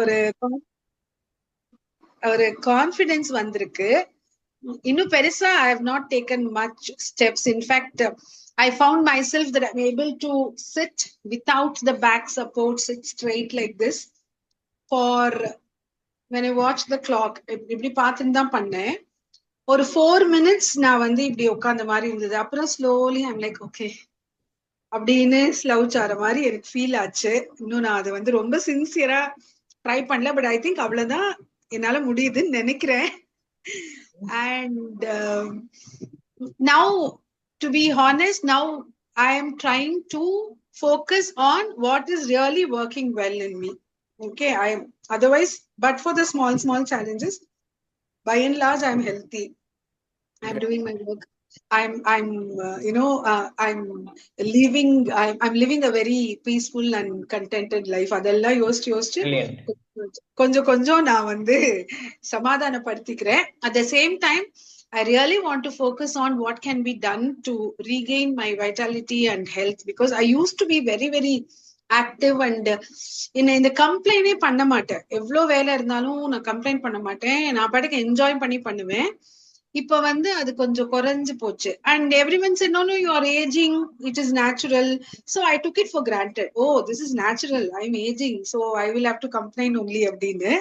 ஒரு ஒரு கான்ஃபிடன்ஸ் வந்திருக்கு. இன்னும் பெருசா I have not taken much steps. In fact, I found myself that I'm able to sit without the back support, sit straight like this for when I watch the clock. இப்படி பார்த்துன்னு தான் பண்ணேன். ஒரு 4 minutes நான் வந்து இப்படி உட்கார்ந்த மாதிரி இருந்தது. அப்புறம் ஸ்லோலி ஐம் லைக் ஓகே அப்படின்னு ஸ்லவுச் ஆற மாதிரி எனக்கு ஃபீல் ஆச்சு. இன்னும் நான் அதை வந்து ரொம்ப சின்சியரா ட்ரை பண்ணல. பட் ஐ திங்க் அவ்வளவுதான் என்னால முடியுதுன்னு நினைக்கிறேன். And now, to be honest, now I am trying to focus on what is really working well in me. Okay, I am otherwise, but for the small challenges, by and large, I'm healthy. I'm doing my work. I'm I'm living a very peaceful and contented life. அதெல்லாம் யோசிச்சு Brilliant. கொஞ்சம் கொஞ்சம் நான் வந்து சமாதானப்படுத்திக்கிறேன். At the same time, I really want to focus on what can be done to regain my vitality and health, because I used to be very, very active and இந்த கம்ப்ளைண்டே பண்ண மாட்டேன். எவ்வளவு வேலை இருந்தாலும் நான் கம்ப்ளைண்ட் பண்ண மாட்டேன். நான் பாட்டுக்கு என்ஜாய் பண்ணி பண்ணுவேன். இப்ப வந்து அது கொஞ்சம் குறைஞ்சு போச்சு. And everyone said, no, you are aging, it is natural. So I took it for granted. Oh, this is natural, I'm aging, so I will have to complain only அப்படின்னு.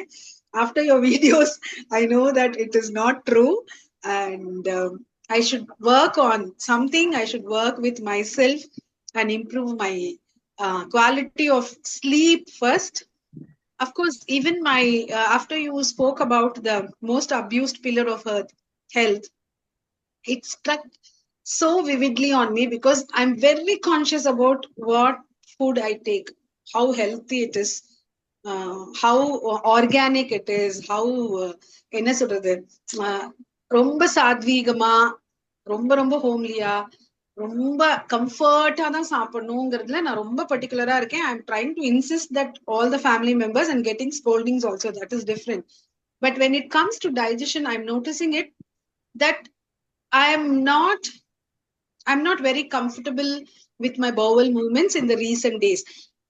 After your videos, I know that it is not true. And I should work on something. I should work with myself and improve my quality of sleep first. Of course, even my after you spoke about the most abused pillar of earth, health, it struck so vividly on me, because I'm very conscious about what food I take, how healthy it is, how organic it is, how என்ன சொல்றது, ரொம்ப சாத்வீகமா, ரொம்ப ரொம்ப ஹோம்லியா, ரொம்ப கம்ஃபர்ட்டா தான் சாப்பிடணுங்கிறதுல நான் ரொம்ப பர்டிகுலரா இருக்கேன். I am trying to insist that all the family members and getting scoldings also, that is different. But when it comes to digestion, I'm noticing it that I'm not very comfortable with my bowel movements in the recent days.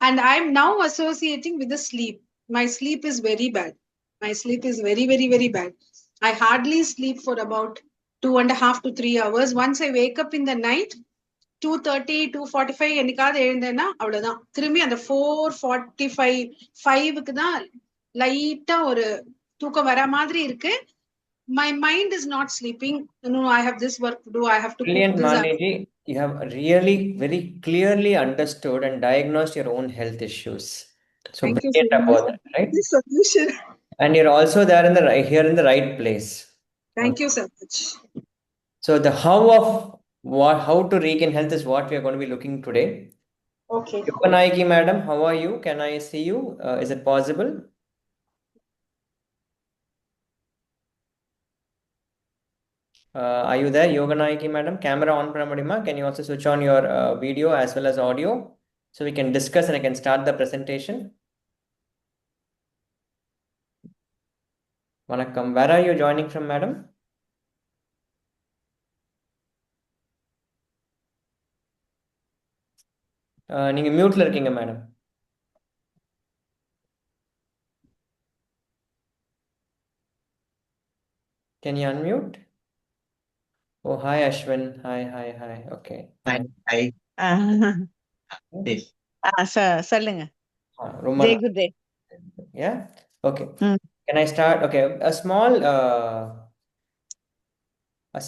And I'm now associating with the sleep. My sleep is very bad. My sleep is very, very, very bad. I hardly sleep for about 2.5 to 3 hours. Once I wake up in the night, 2:30, 2:45 என்னைக்காவது எழுந்தேன்னா அவ்வளவுதான். திரும்பி அந்த 4:45, 5க்கு தான் லைட்டா ஒரு தூக்கம் வர மாதிரி இருக்கு. My mind is not sleeping. No, I have this work to do. I have to Brilliant, cook this. Malini. You have really very clearly understood and diagnosed your own health issues. So Thank you brilliant so about much. that, right? This solution. And you're also there in the here in the right place. Thank you so much. So the how to regain health is what we are going to be looking today. Okay. Yoganayaki madam, how are you? Can I see you? Is it possible? Are you there, Yoganayaki madam? Camera on பண்ண முடியுமா? Can you also switch on your video as well as audio so we can discuss and I can start the presentation? வணக்கம். Where are you joining from, madam? நீங்க மியூட்ல இருக்கீங்க madam. Can you unmute? Oh, hi Ashwin. Hi. Okay. Hi. Yes. சொல்லுங்க. ரொம்ப Jai Gurudev. Yeah. Okay. Can I start? Okay. A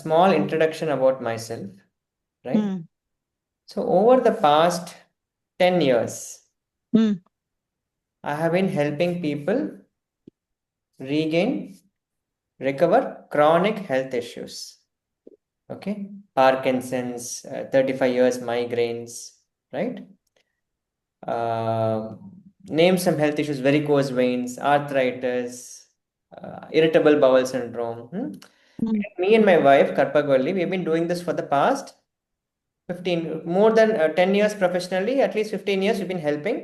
small introduction about myself, right? So over the past 10 years, I have been helping people recover chronic health issues. Okay, Parkinson's, 35 years migraines, right? Name some health issues: varicose veins, arthritis, irritable bowel syndrome. Me and my wife Karpagalli, we've been doing this for the past more than 10 years professionally. At least 15 years we've been helping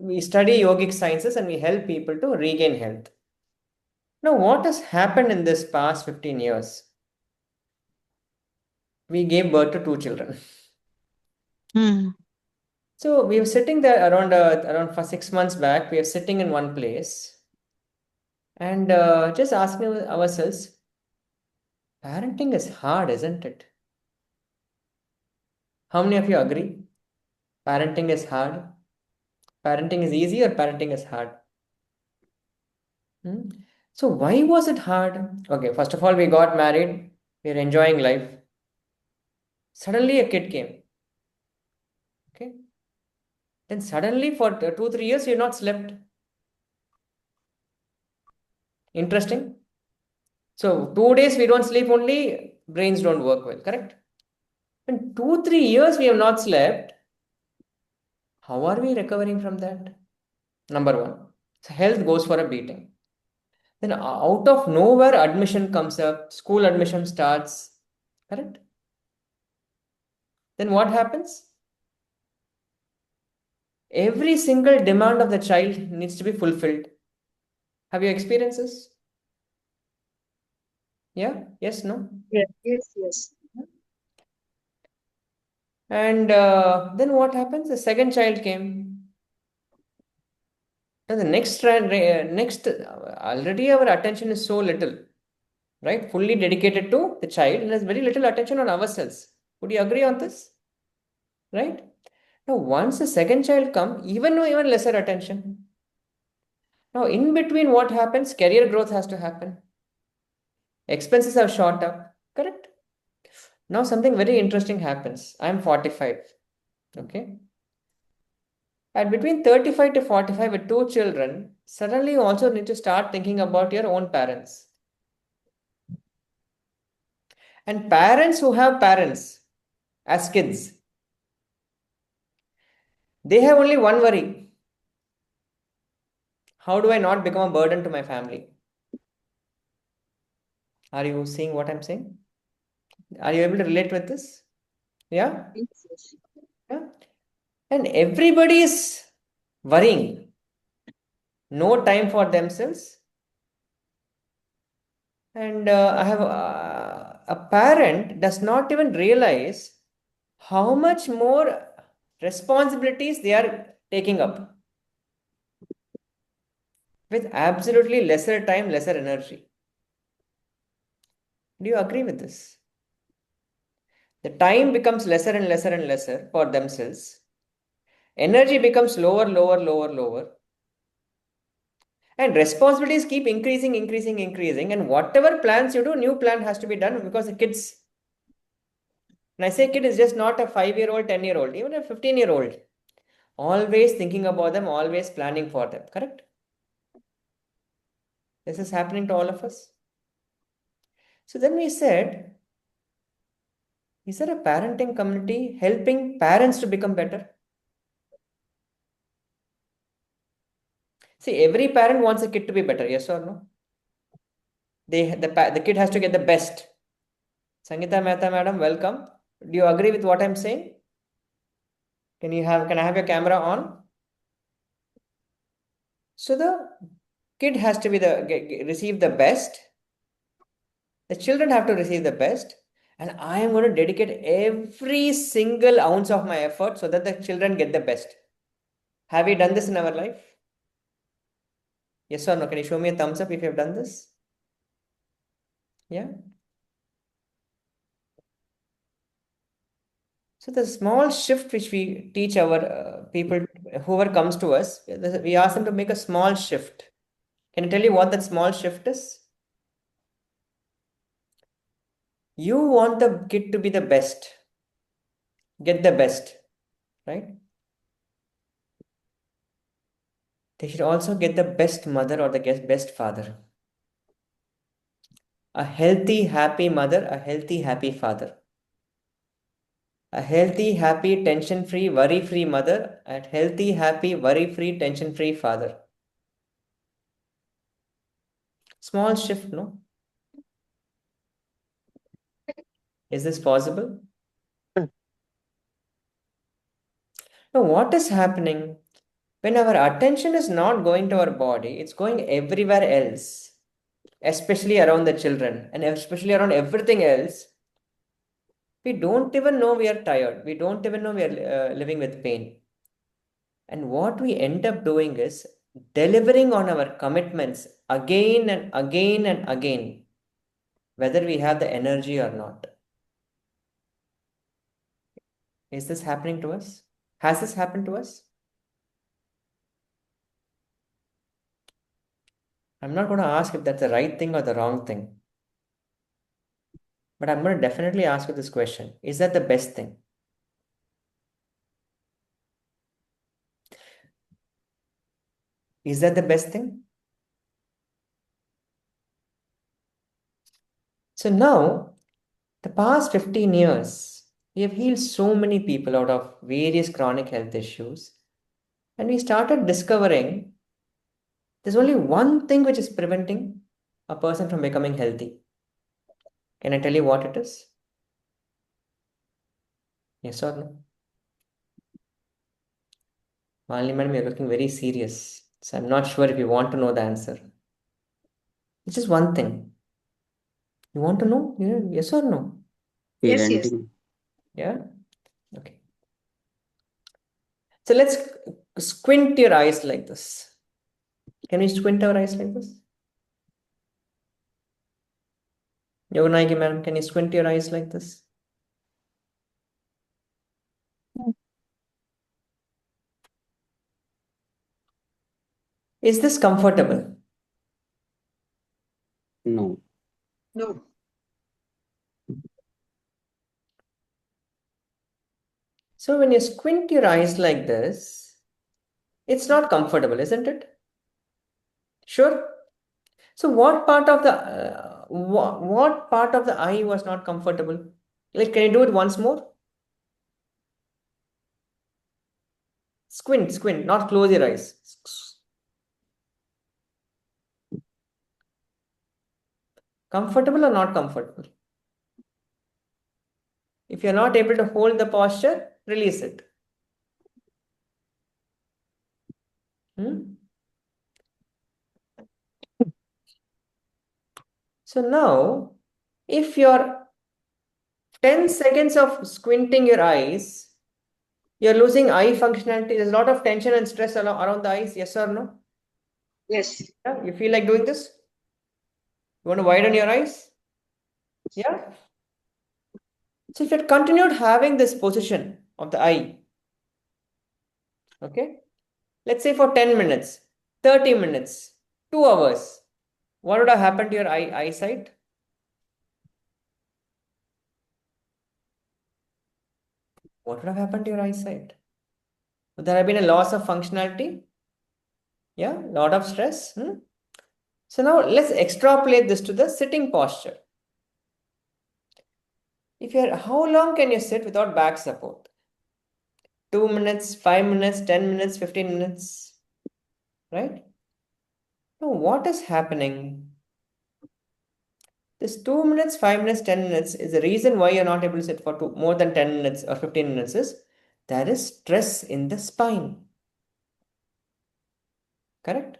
we study yogic sciences and we help people to regain health. Now, what has happened in this past 15 years? We gave birth to 2 children. So we were sitting there around for 6 months back. We are sitting in one place and just asking ourselves, parenting is hard, isn't it? How many of you agree? Parenting is hard. Parenting is easy or parenting is hard? Hmm? So why was it hard? Okay, first of all, we got married. We are enjoying life. Suddenly a kid came. Okay. Then suddenly for 2, 3 years, you've not slept. Interesting. So 2 days we don't sleep only, brains don't work well, correct? In 2, 3 years we have not slept. How are we recovering from that? Number one. So health goes for a beating. Then out of nowhere, admission comes up, school admission starts, correct? Then what happens? Every single demand of the child needs to be fulfilled. Have you experienced this? Yeah? Yes? No? Yes. And then what happens? The second child came. Now the already our attention is so little, right? Fully dedicated to the child, and there's very little attention on ourselves. Would you agree on this? Right? Now, once the second child come, even lesser attention. Now, in between, what happens? Career growth has to happen. Expenses have shot up. Correct? Now, something very interesting happens. I'm 45. Okay. At between 35 to 45 with two children, suddenly you also need to start thinking about your own parents. And parents who have parents as kids, they have only one worry. How do I not become a burden to my family? Are you seeing what I'm saying? Are you able to relate with this? Yeah? Yes. Yeah. And everybody is worrying. No time for themselves. And I have a parent does not even realize how much more responsibilities they are taking up with absolutely lesser time, lesser energy. Do you agree with this? The time becomes lesser and lesser and lesser for themselves. Energy becomes lower. And responsibilities keep increasing. And whatever plans you do, new plan has to be done because the kids, and I say kid is just not a 5-year-old, 10-year-old, even a 15-year-old. Always thinking about them, always planning for them. Correct? This is happening to all of us. So then we said, is there a parenting community helping parents to become better? See, every parent wants a kid to be better, yes or no? The kid has to get the best. Sangeeta Mehta madam, welcome. Do you agree with what I'm saying? Can I have your camera on? So the kid has to be receive the best. The children have to receive the best. And I am going to dedicate every single ounce of my effort so that the children get the best. Have we done this in our life? Yes or no? Can you show me a thumbs up if you have done this? Yeah. So the small shift which we teach our people, whoever comes to us, we ask them to make a small shift. Can you tell you what that small shift is? You want the kid to be the best, get the best, right? They should also get the best mother or the best father. A healthy, happy mother, a healthy, happy father. A healthy, happy, tension free, worry free mother, and healthy, happy, worry free, tension free father. Small shift, no? Is this possible? Now, what is happening? When our attention is not going to our body, it's going everywhere else, especially around the children and especially around everything else. We don't even know we are tired. We don't even know we are living with pain. And what we end up doing is delivering on our commitments again and again and again, whether we have the energy or not. Is this happening to us? Has this happened to us? I'm not going to ask if that's the right thing or the wrong thing, but I'm going to definitely ask you this question. Is that the best thing? Is that the best thing? So now, the past 15 years, we have healed so many people out of various chronic health issues. And we started discovering there's only one thing which is preventing a person from becoming healthy. Can I tell you what it is? Yes or no? Malini madam, you're looking very serious. So I'm not sure if you want to know the answer. It's just one thing. You want to know? Yeah, yes or no? Yes, yes. Parenting. Yeah? Okay. So let's squint your eyes like this. Can we squint our eyes like this? Yoganayaki madam, can you squint your eyes like this? Is this comfortable? No. No. So when you squint your eyes like this, it's not comfortable, isn't it? Sure. So what part of the what part of the eye was not comfortable? Like, can you do it once more? Squint, squint, not close your eyes. Comfortable or not comfortable? If you're not able to hold the posture, release it. So now, if you're 10 seconds of squinting your eyes, you're losing eye functionality. There's a lot of tension and stress around the eyes. Yes or no? Yes. Yeah? You feel like doing this? You want to widen your eyes? Yeah? So if you had continued having this position of the eye, okay, let's say for 10 minutes, 30 minutes, 2 hours, what would have happened to your eyesight? What would have happened to your eyesight? Would there have been a loss of functionality? Yeah, lot of stress. So now let's extrapolate this to the sitting posture. How long can you sit without back support? 2 minutes, 5 minutes, 10 minutes, 15 minutes, right? Now what is happening? This 2 minutes, 5 minutes, 10 minutes is the reason why you're not able to sit for more than 10 minutes or 15 minutes is there is stress in the spine. Correct?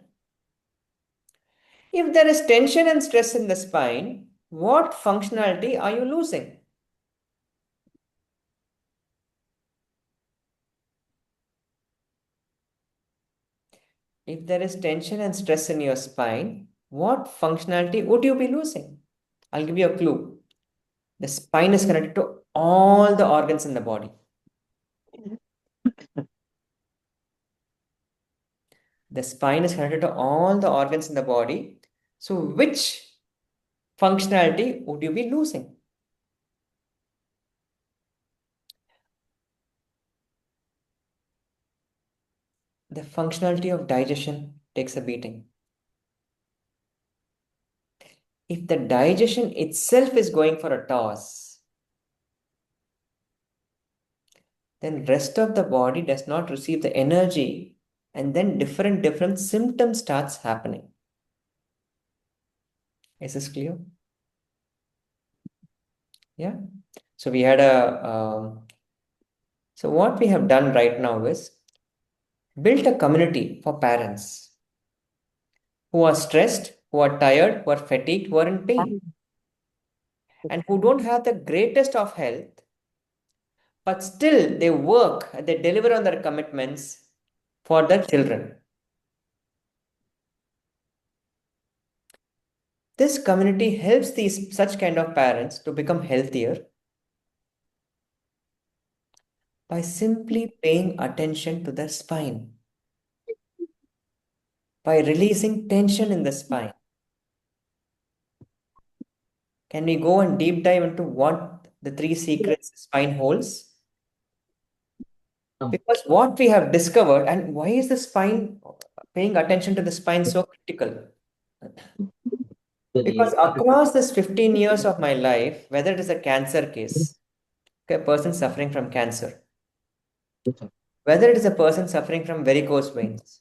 If there is tension and stress in the spine, what functionality are you losing? If there is tension and stress in your spine, what functionality would you be losing? I'll give you a clue. The spine is connected to all the organs in the body. The spine is connected to all the organs in the body. So which functionality would you be losing? The functionality of digestion takes a beating. If the digestion itself is going for a toss, then rest of the body does not receive the energy, and then different symptoms starts happening. Is this clear? Yeah. So we had so what we have done right now is built a community for parents who are stressed, who are tired, who are fatigued, who are in pain, and who don't have the greatest of health, but still they work, they deliver on their commitments, for their children. This community helps these such kind of parents to become healthier by simply paying attention to their spine, by releasing tension in the spine. Can we go and deep dive into what the three secrets spine holds? Because what we have discovered, and why is the spine, paying attention to the spine so critical? Because across this 15 years of my life, whether it is a cancer case, a person suffering from cancer, whether it is a person suffering from varicose veins,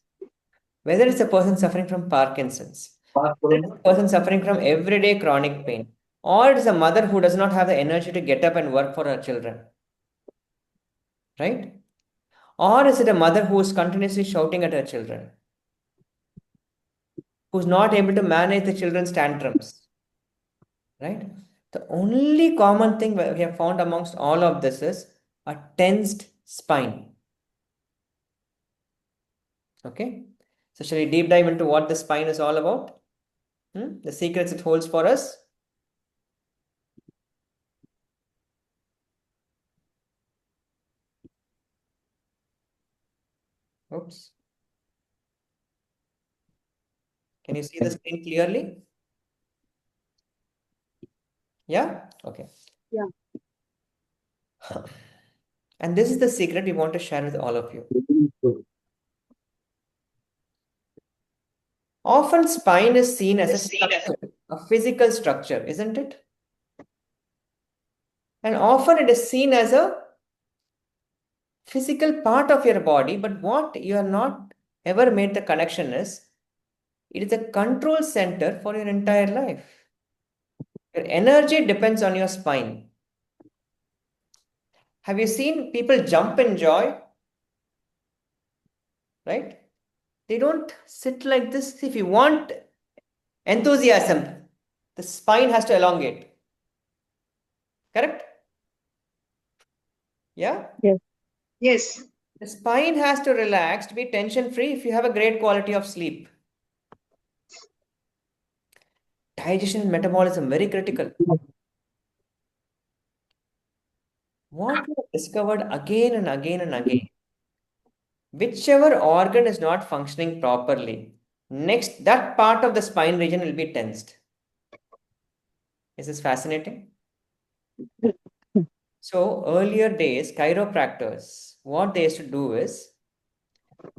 whether it's a person suffering from Parkinson's, whether it's a person suffering from everyday chronic pain, or it is a mother who does not have the energy to get up and work for her children, right? Or is it a mother who is continuously shouting at her children, who's not able to manage the children's tantrums, right? The only common thing we have found amongst all of this is a tensed spine. Okay, so shall we deep dive into what the spine is all about? The secrets it holds for us? Oops. Can you see the screen clearly? Yeah? Okay. Yeah. And this is the secret we want to share with all of you. Often spine is seen as a structure, a physical structure, isn't it? And often it is seen as a physical part of your body, but what you have not ever made the connection is, it is a control center for your entire life. Your energy depends on your spine. Have you seen people jump in joy? Right? They don't sit like this. If you want enthusiasm, the spine has to elongate. Correct? Yeah? Yes. Yes. The spine has to relax to be tension free if you have a great quality of sleep. Digestion and metabolism, very critical. What we have discovered again and again and again, whichever organ is not functioning properly, next that part of the spine region will be tensed. Is this fascinating? So earlier days, chiropractors, what they used to do is,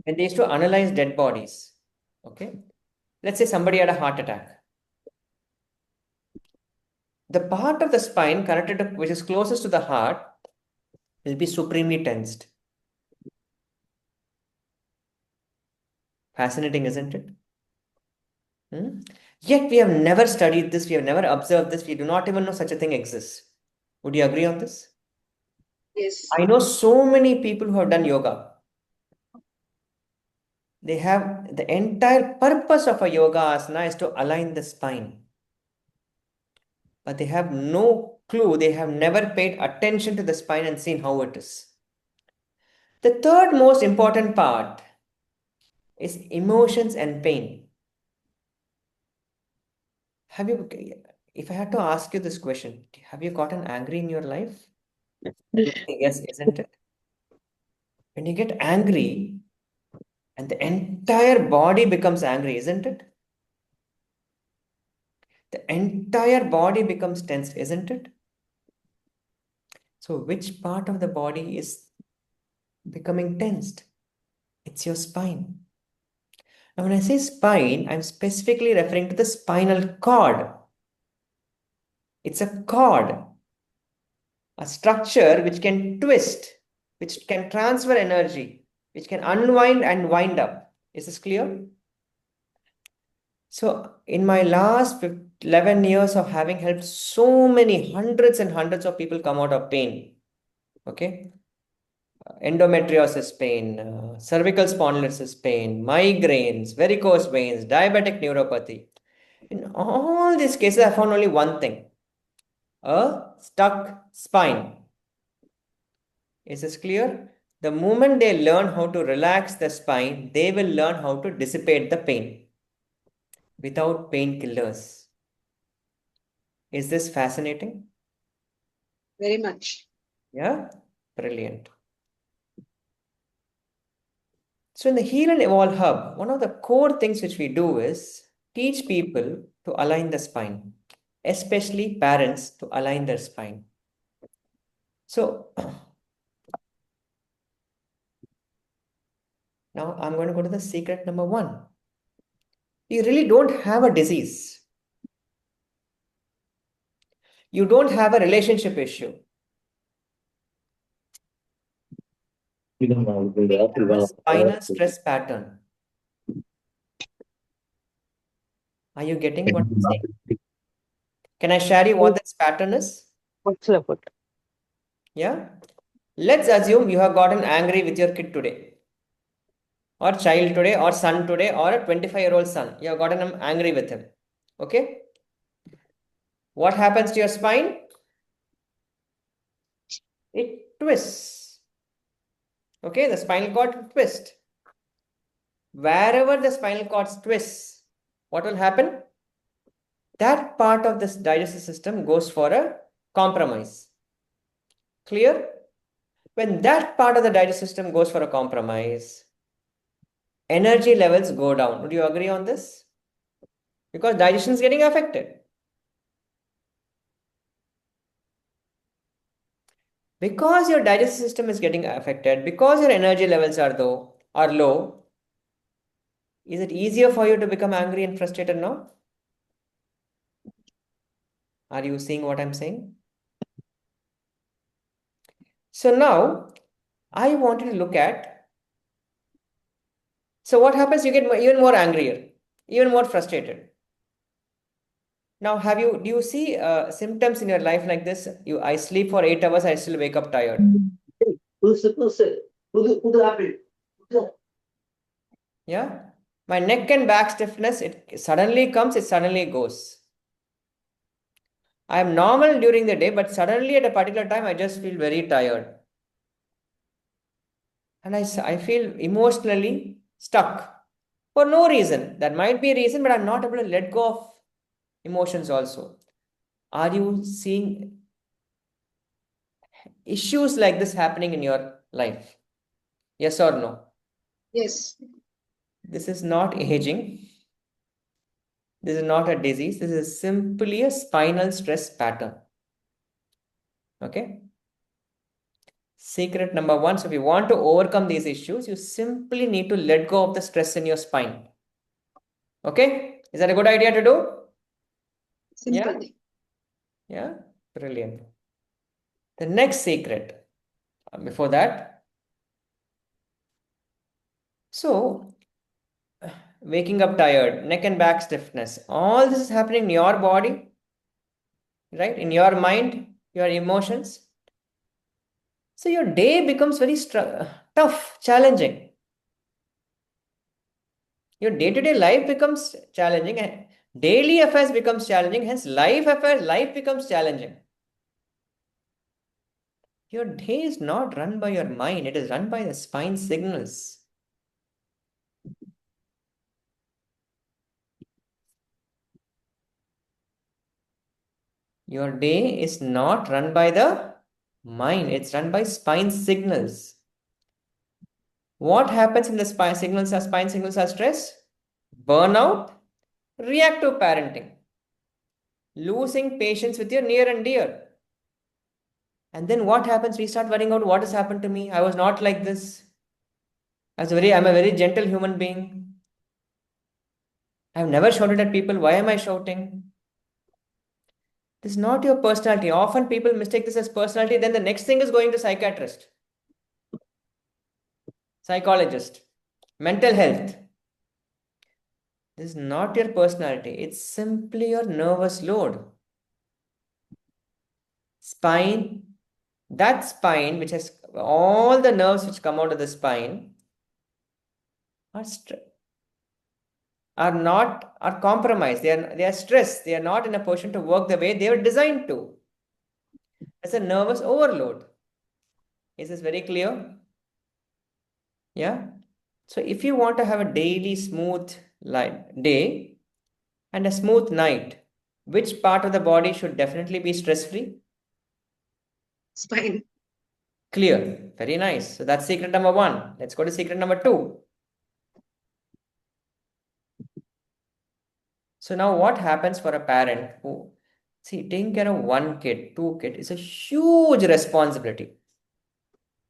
when they used to analyze dead bodies, okay, let's say somebody had a heart attack. The part of the spine connected to, which is closest to the heart, will be supremely tensed. Fascinating, isn't it? Yet we have never studied this, we have never observed this, we do not even know such a thing exists. Would you agree on this? Yes. I know so many people who have done yoga. They have the entire purpose of a yoga asana is to align the spine. But they have no clue, they have never paid attention to the spine and seen how it is. The third most important part is emotions and pain. Have you, if I had to ask you this question, have you gotten angry in your life? Yes, isn't it? When you get angry and the entire body becomes angry, isn't it? The entire body becomes tensed, isn't it? So which part of the body is becoming tensed? It's your spine. Now, when I say spine, I'm specifically referring to the spinal cord. It's a cord, a structure which can twist, which can transfer energy, which can unwind and wind up. Is this clear? So, in my last 11 years of having helped so many hundreds and hundreds of people come out of pain, okay? Endometriosis pain, cervical spondylosis pain, migraines, varicose veins, diabetic neuropathy. In all these cases, I found only one thing, a stuck spine. Is this clear? The moment they learn how to relax the spine, they will learn how to dissipate the pain without painkillers. Is this fascinating? Very much. Yeah, brilliant. So in the Heal and Evolve Hub, one of the core things which we do is teach people to align the spine, especially parents to align their spine. So now I'm going to go to the secret number 1. You really don't have a disease. You don't have a relationship issue. You have a spinal stress pattern. Are you getting what I'm saying? Can I share you what this pattern is? Yeah. Let's assume you have gotten angry with your kid today, or child today, or son today, or a 25-year-old son. You have gotten angry with him. Okay. What happens to your spine? It twists. Okay. The spinal cord twists. Wherever the spinal cord twists, what will happen? That part of this digestive system goes for a compromise. Clear? When that part of the digestive system goes for a compromise, energy levels go down. Would you agree on this? Because digestion is getting affected. Because your digestive system is getting affected, because your energy levels are low, is it easier for you to become angry and frustrated now? Are you seeing what I'm saying? So now I want you to look at, so what happens? You get even more angrier, even more frustrated. Now, do you see symptoms in your life like this? I sleep for 8 hours, I still wake up tired. Yeah. My neck and back stiffness, it suddenly comes, it suddenly goes. I am normal during the day, but suddenly at a particular time, I just feel very tired. And I feel emotionally stuck for no reason. That might be a reason, but I'm not able to let go of emotions also. Are you seeing issues like this happening in your life? Yes or no? Yes. This is not aging. This is not a disease. This is simply a spinal stress pattern. Okay. Secret number 1. So if you want to overcome these issues, you simply need to let go of the stress in your spine. Okay. Is that a good idea to do? Simple. Yeah. Yeah. Brilliant. The next secret before that. So waking up tired, neck and back stiffness, all this is happening in your body, right? In your mind, your emotions. So your day becomes very tough, challenging. Your day-to-day life becomes challenging, and daily affairs becomes challenging. Hence, life becomes challenging. Your day is not run by your mind; it is run by the spine signals. Your day is not run by the mind; it's run by spine signals. What happens in the spine signals? Spine signals are stress, burnout, reactive parenting, losing patience with your near and dear. And then what happens? We start worrying about what has happened to me. I was not like this. I'm a very gentle human being. I've never shouted at people. Why am I shouting? This is not your personality. Often people mistake this as personality. Then the next thing is going to psychiatrist, psychologist, mental health. This is not your personality. It's simply your nervous load. Spine, that spine, which has all the nerves which come out of the spine, are compromised. They are stressed. They are not in a position to work the way they were designed to. It's a nervous overload. Is this very clear? Yeah. So if you want to have a daily smooth day and a smooth night, which part of the body should definitely be stress-free? Spine. Clear. Very nice. So that's secret number one. Let's go to secret number two. So now what happens for a parent who, see, taking care of one kid, two kid is a huge responsibility.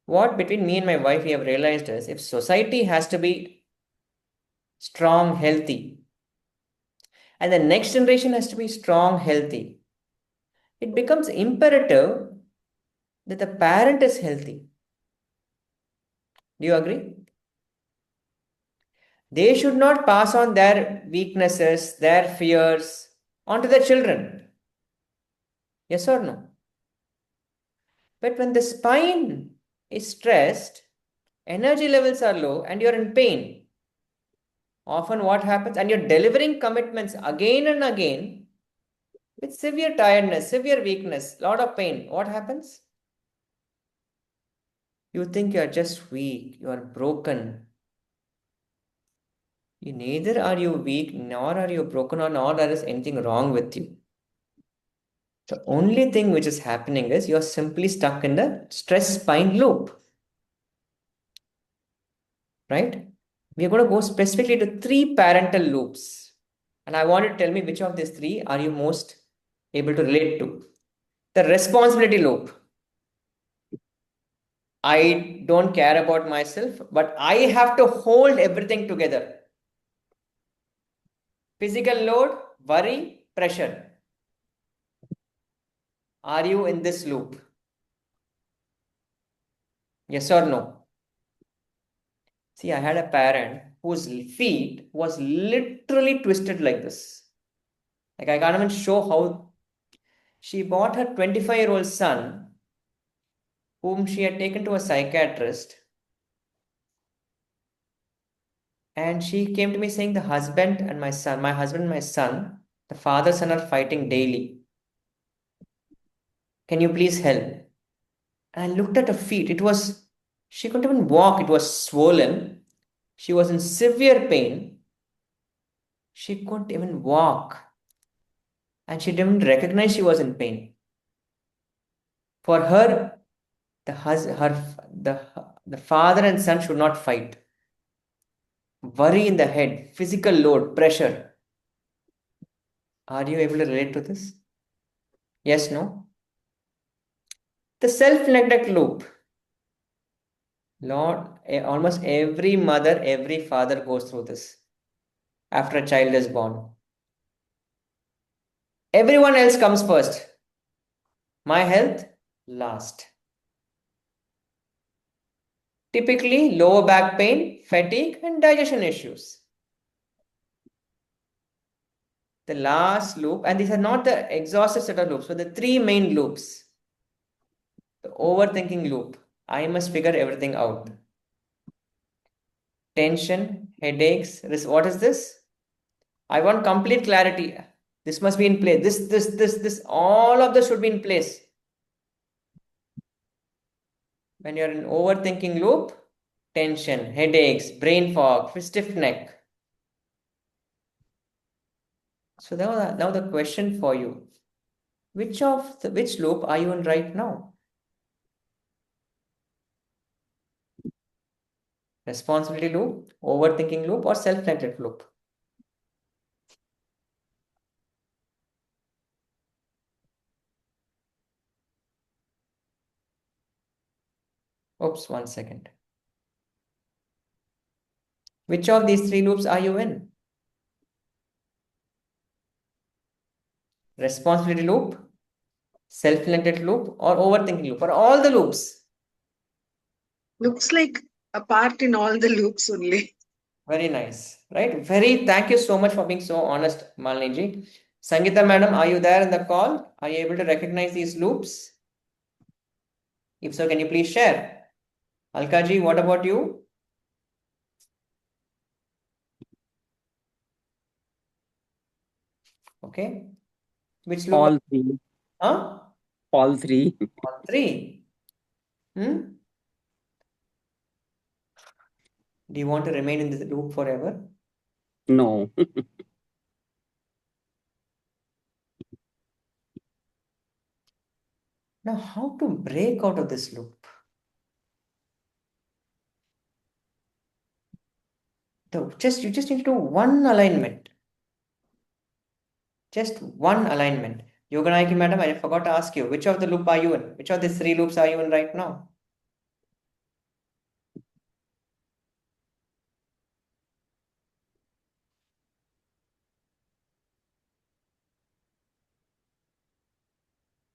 What between me and my wife we have realized is if society has to be strong, healthy, and the next generation has to be strong, healthy, it becomes imperative that the parent is healthy. Do you agree? They should not pass on their weaknesses, their fears onto the children. Yes or no? But when the spine is stressed, energy levels are low, and you're in pain, often what happens, and you're delivering commitments again and again with severe tiredness, severe weakness, lot of pain, what happens? You think you're just weak, you are broken. Neither are you weak, nor are you broken, or nor there is anything wrong with you. The only thing which is happening is you're simply stuck in the stress spine loop. Right? We are going to go specifically to three parental loops. And I want you to tell me which of these three are you most able to relate to. The responsibility loop. I don't care about myself, but I have to hold everything together. Physical load, worry, pressure. Are you in this loop? Yes or no? See, I had a parent whose feet was literally twisted like this. Like I can't even show how she bought her 25-year-old son, whom she had taken to a psychiatrist, and she came to me saying the husband and my son, my husband and my son, the father son are fighting daily. Can you please help? And I looked at her feet. She couldn't even walk. It was swollen. She was in severe pain. She couldn't even walk. And she didn't recognize she was in pain. For her, the father and son should not fight. Worry in the head, physical load, pressure. Are you able to relate to this? Yes, no? The self-neglect loop. Lord, almost every mother, every father goes through this after a child is born. Everyone else comes first. My health, last. Typically, lower back pain, fatigue, and digestion issues. The last loop, and these are not the exhaustive set of loops, but the three main loops. The overthinking loop. I must figure everything out. Tension, headaches. What is this? I want complete clarity. This must be in place. This. All of this should be in place. When you're in overthinking loop, tension, headaches, brain fog, stiff neck. So now the question for you: which loop are you in right now? Responsibility loop, overthinking loop, or self-neglect loop? Oops, 1 second. Which of these three loops are you in? Responsibility loop, self-neglect loop, or overthinking loop, or all the loops? Looks like a part in all the loops only. Very nice, right? Thank you so much for being so honest, Malini ji. Sangeeta madam, are you there in the call? Are you able to recognize these loops? If so, can you please share? Alka ji, what about you? Okay. Which loop? All three. Huh? All three. All three. Hmm? Do you want to remain in this loop forever? No. Now, how to break out of this loop? You just need to do one alignment. Just one alignment. Yoganayaki madam, I forgot to ask you, which of the loop are you in? Which of these 3 loops are you in right now?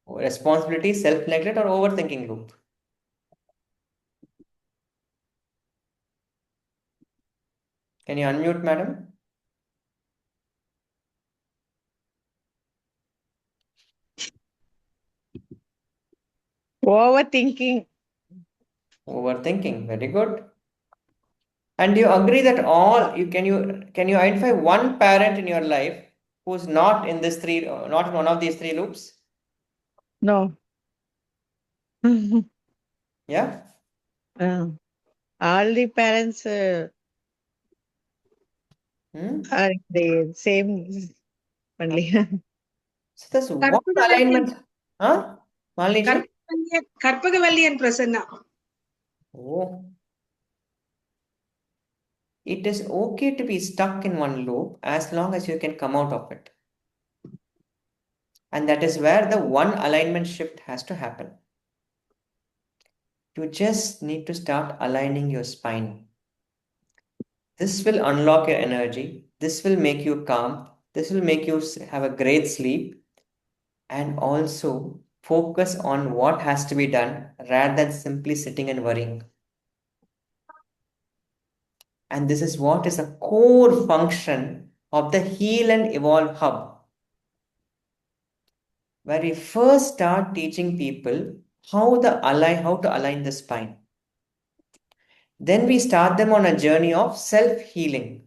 Responsibility, self-neglect, or overthinking loop? Can you unmute, madam? Overthinking. Overthinking. Very good. And do you agree that can you identify one parent in your life who's not in not in one of these 3 loops? No. Yeah. All the parents Hmm? are the same only. So there's one Karpagavalli alignment. Huh? Malini? Karpagavalli and Prasanna. Oh. It is okay to be stuck in one loop as long as you can come out of it. And that is where the one alignment shift has to happen. You just need to start aligning your spine. This will unlock your energy. This will make you calm. This will make you have a great sleep and also focus on what has to be done rather than simply sitting and worrying. And this is what is a core function of the Heal and Evolve Hub, where we first start teaching people how to align the spine. Then we start them on a journey of self-healing,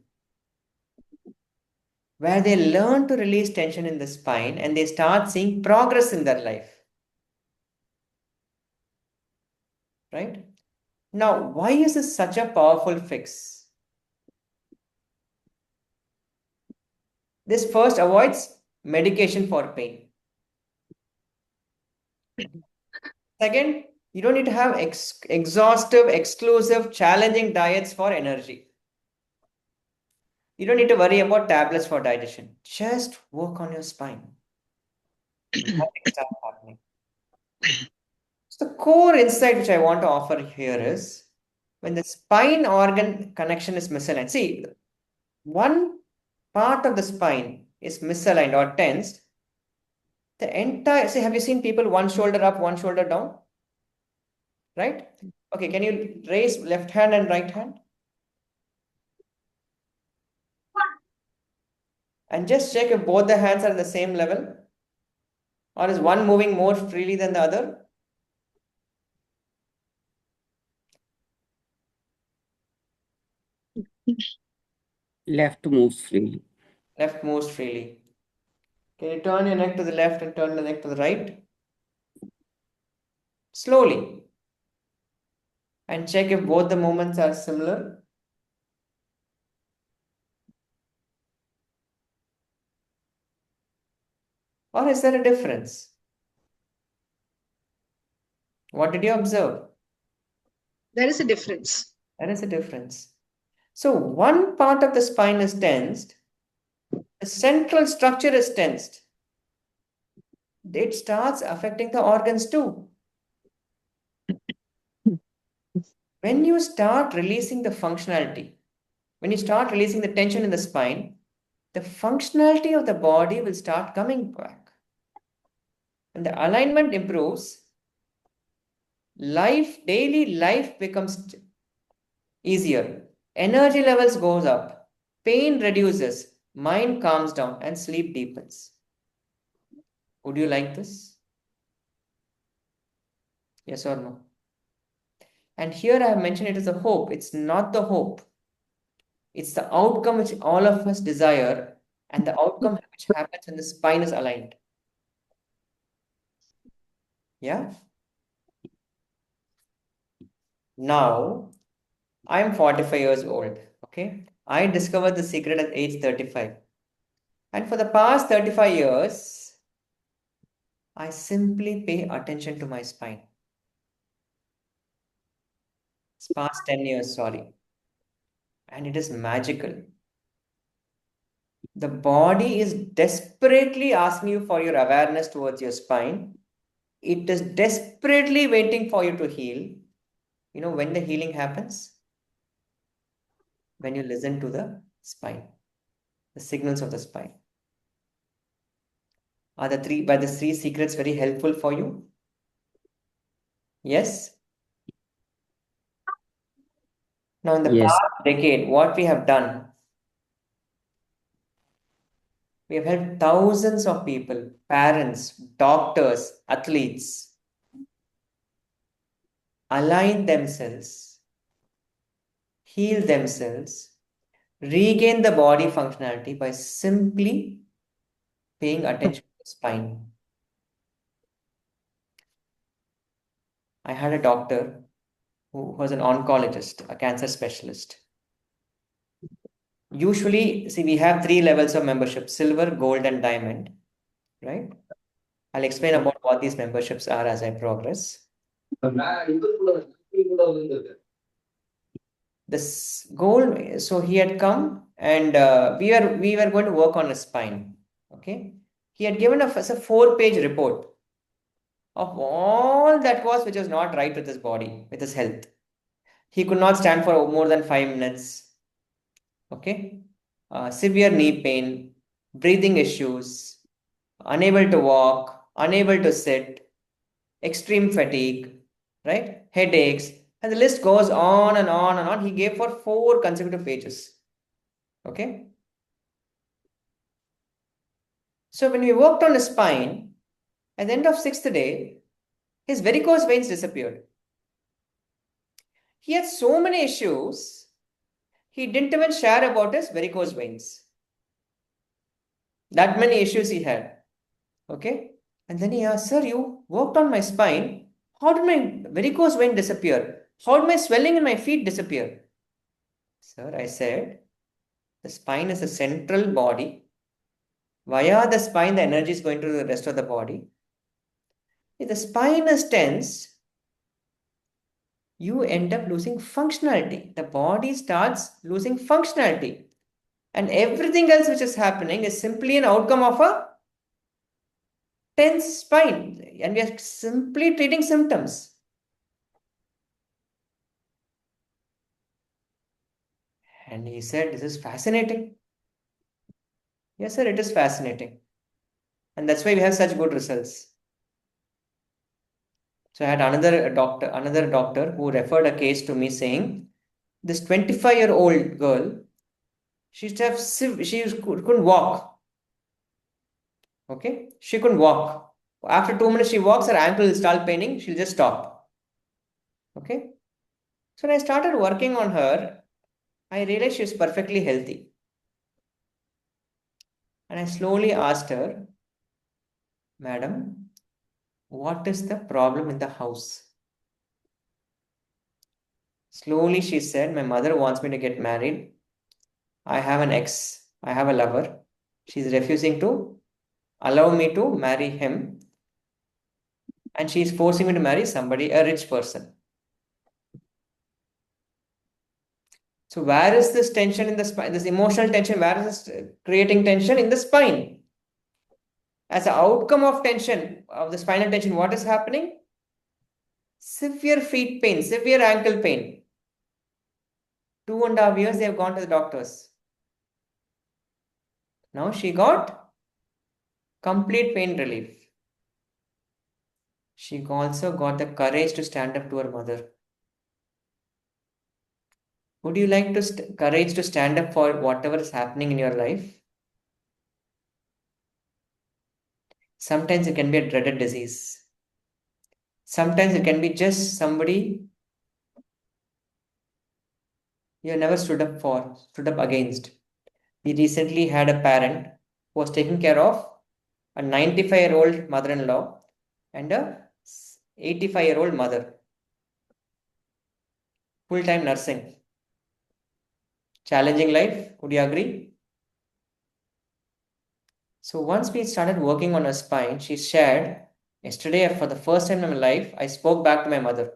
where they learn to release tension in the spine and they start seeing progress in their life. Right? Now, why is this such a powerful fix? This first avoids medication for pain. Second, you don't need to have exhaustive, exclusive, challenging diets for energy. You don't need to worry about tablets for digestion. Just work on your spine. Magic starts happening. So the core insight which I want to offer here is when the spine organ connection is misaligned. See, one part of the spine is misaligned or tensed. The entire, see, have you seen people one shoulder up, one shoulder down? Right? Okay, can you raise left hand and right hand? And just check if both the hands are at the same level. Or is one moving more freely than the other? Left moves freely. Left moves freely. Can you turn your neck to the left and turn the neck to the right? Slowly. And check if both the movements are similar. Or is there a difference? What did you observe? There is a difference. There is a difference. So one part of the spine is tensed. The central structure is tensed. It starts affecting the organs too. When you start releasing the functionality, when you start releasing the tension in the spine, the functionality of the body will start coming back. When the alignment improves, daily life becomes easier. Energy levels goes up, pain reduces, mind calms down, and sleep deepens. Would you like this? Yes or no? And here I have mentioned it as a hope. It's not the hope. It's the outcome which all of us desire and the outcome which happens when the spine is aligned. Yeah? Now, I'm 45 years old. Okay. I discovered the secret at age 35. And for the past 35 years, I simply pay attention to my spine. It's past 10 years, sorry. And it is magical. The body is desperately asking you for your awareness towards your spine. It is desperately waiting for you to heal. You know when the healing happens? When you listen to the spine, the signals of the spine. Are the three secrets very helpful for you? Yes? Now, in the Yes. past decade, what we have done, we have helped thousands of people, parents, doctors, athletes, align themselves, heal themselves, regain the body functionality by simply paying attention to the spine. I had a doctor who was an oncologist, a cancer specialist. Usually, see, we have 3 levels of membership: silver, gold, and diamond, right? I'll explain about what these memberships are as I progress. This gold, so he had come and we were going to work on his spine. Okay. He had given us a 4-page report of all that was which was not right with his body, with his health. He could not stand for more than 5 minutes. Okay. Severe knee pain, breathing issues, unable to walk, unable to sit, extreme fatigue, right? Headaches, and the list goes on and on and on. He gave for 4 consecutive pages. Okay. So when we worked on his spine, at the end of 6th day, his varicose veins disappeared. He had so many issues, he didn't even share about his varicose veins. That many issues he had. Okay. And then he asked, sir, you worked on my spine. How did my varicose vein disappear? How did my swelling in my feet disappear? Sir, I said, the spine is a central body. Via the spine, the energy is going to the rest of the body. If the spine is tense, you end up losing functionality. The body starts losing functionality. And everything else which is happening is simply an outcome of a tense spine. And we are simply treating symptoms. And he said, this is fascinating. Yes, sir, it is fascinating. And that's why we have such good results. So I had another doctor who referred a case to me saying, this 25-year-old girl, she couldn't walk. Okay, she couldn't walk. After 2 minutes, she walks, her ankle will start paining, she'll just stop. Okay, so when I started working on her, I realized she was perfectly healthy. And I slowly asked her, Madam, what is the problem in the house? Slowly she said, my mother wants me to get married. I have an ex. I have a lover. She's refusing to allow me to marry him. And she's forcing me to marry somebody, a rich person. So where is this tension in the spine? This emotional tension, where is this creating tension in the spine? As an outcome of tension, of the spinal tension, what is happening? Severe feet pain, severe ankle pain. 2.5 years they have gone to the doctors. Now she got complete pain relief. She also got the courage to stand up to her mother. Would you like to courage to stand up for whatever is happening in your life? Sometimes it can be a dreaded disease. Sometimes it can be just somebody you have never stood up against. We recently had a parent who was taking care of a 95-year-old mother-in-law and a 85-year-old mother. Full-time nursing. Challenging life, would you agree? So once we started working on her spine, she shared, yesterday for the first time in my life, I spoke back to my mother.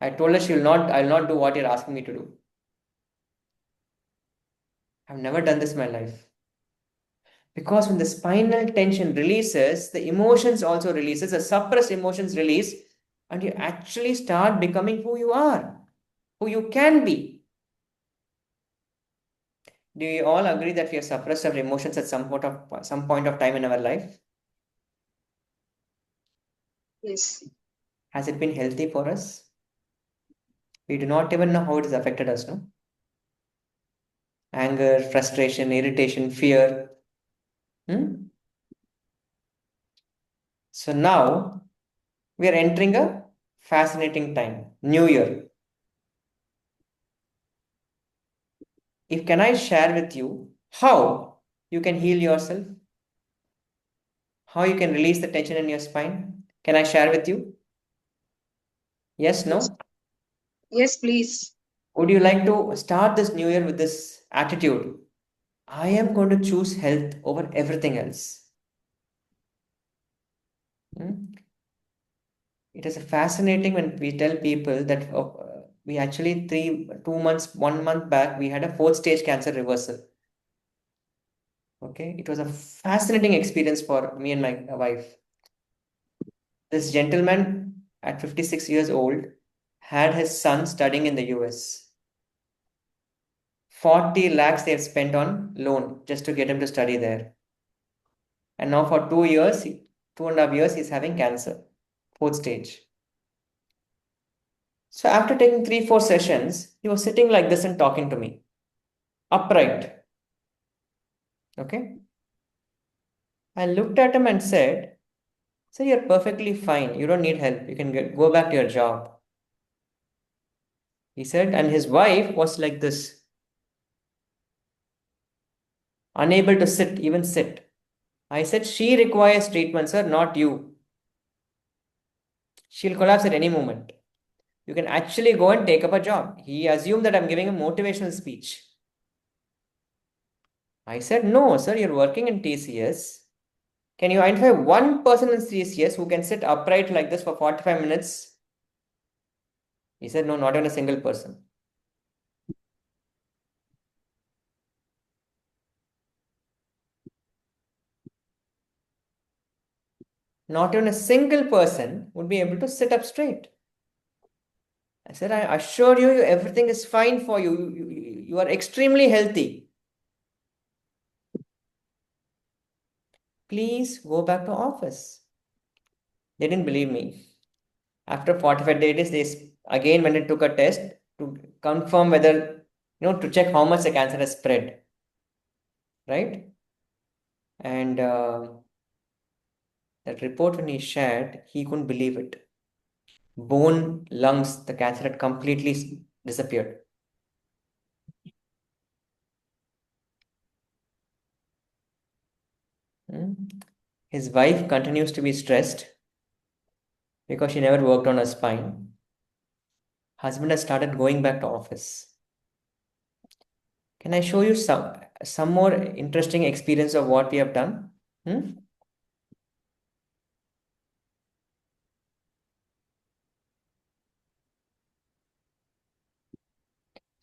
I told her I'll not do what you're asking me to do. I've never done this in my life. Because when the spinal tension releases, the emotions also releases, the suppressed emotions release, and you actually start becoming who you are, who you can be. Do you all agree that we have suppressed our emotions at some point of time in our life? Yes. Has it been healthy for us? We do not even know how it has affected us, no? Anger, frustration, irritation, fear. So now we are entering a fascinating time, New Year. Can I share with you how you can heal yourself? How you can release the tension in your spine? Can I share with you? Yes, no? Yes, please. Would you like to start this new year with this attitude? I am going to choose health over everything else. It is fascinating when we tell people that we actually 2 months, 1 month back, we had a 4th stage cancer reversal. Okay, it was a fascinating experience for me and my wife. This gentleman at 56 years old had his son studying in the US. 40 lakhs they have spent on loan just to get him to study there. And now for 2 years, 2.5 years, he's having cancer, 4th stage. So after taking 3-4 sessions, he was sitting like this and talking to me, upright. Okay. I looked at him and said, "Sir, you're perfectly fine. You don't need help. You can go back to your job." He said, and his wife was like this, unable to even sit. I said, "She requires treatment, sir, not you. She'll collapse at any moment. You can actually go and take up a job." He assumed that I'm giving a motivational speech. I said, "No, sir, you're working in TCS. Can you identify one person in TCS who can sit upright like this for 45 minutes? He said, "No, not even a single person." Not even a single person would be able to sit up straight. I said, "I assure you, everything is fine for you. You are extremely healthy. Please go back to office." They didn't believe me. After 45 days, they again went and took a test to confirm whether, to check how much the cancer has spread. Right? And that report, when he shared, he couldn't believe it. Bone, lungs, the cancer had completely disappeared. His wife continues to be stressed because she never worked on her spine. Husband has started going back to office. Can I show you some more interesting experience of what we have done?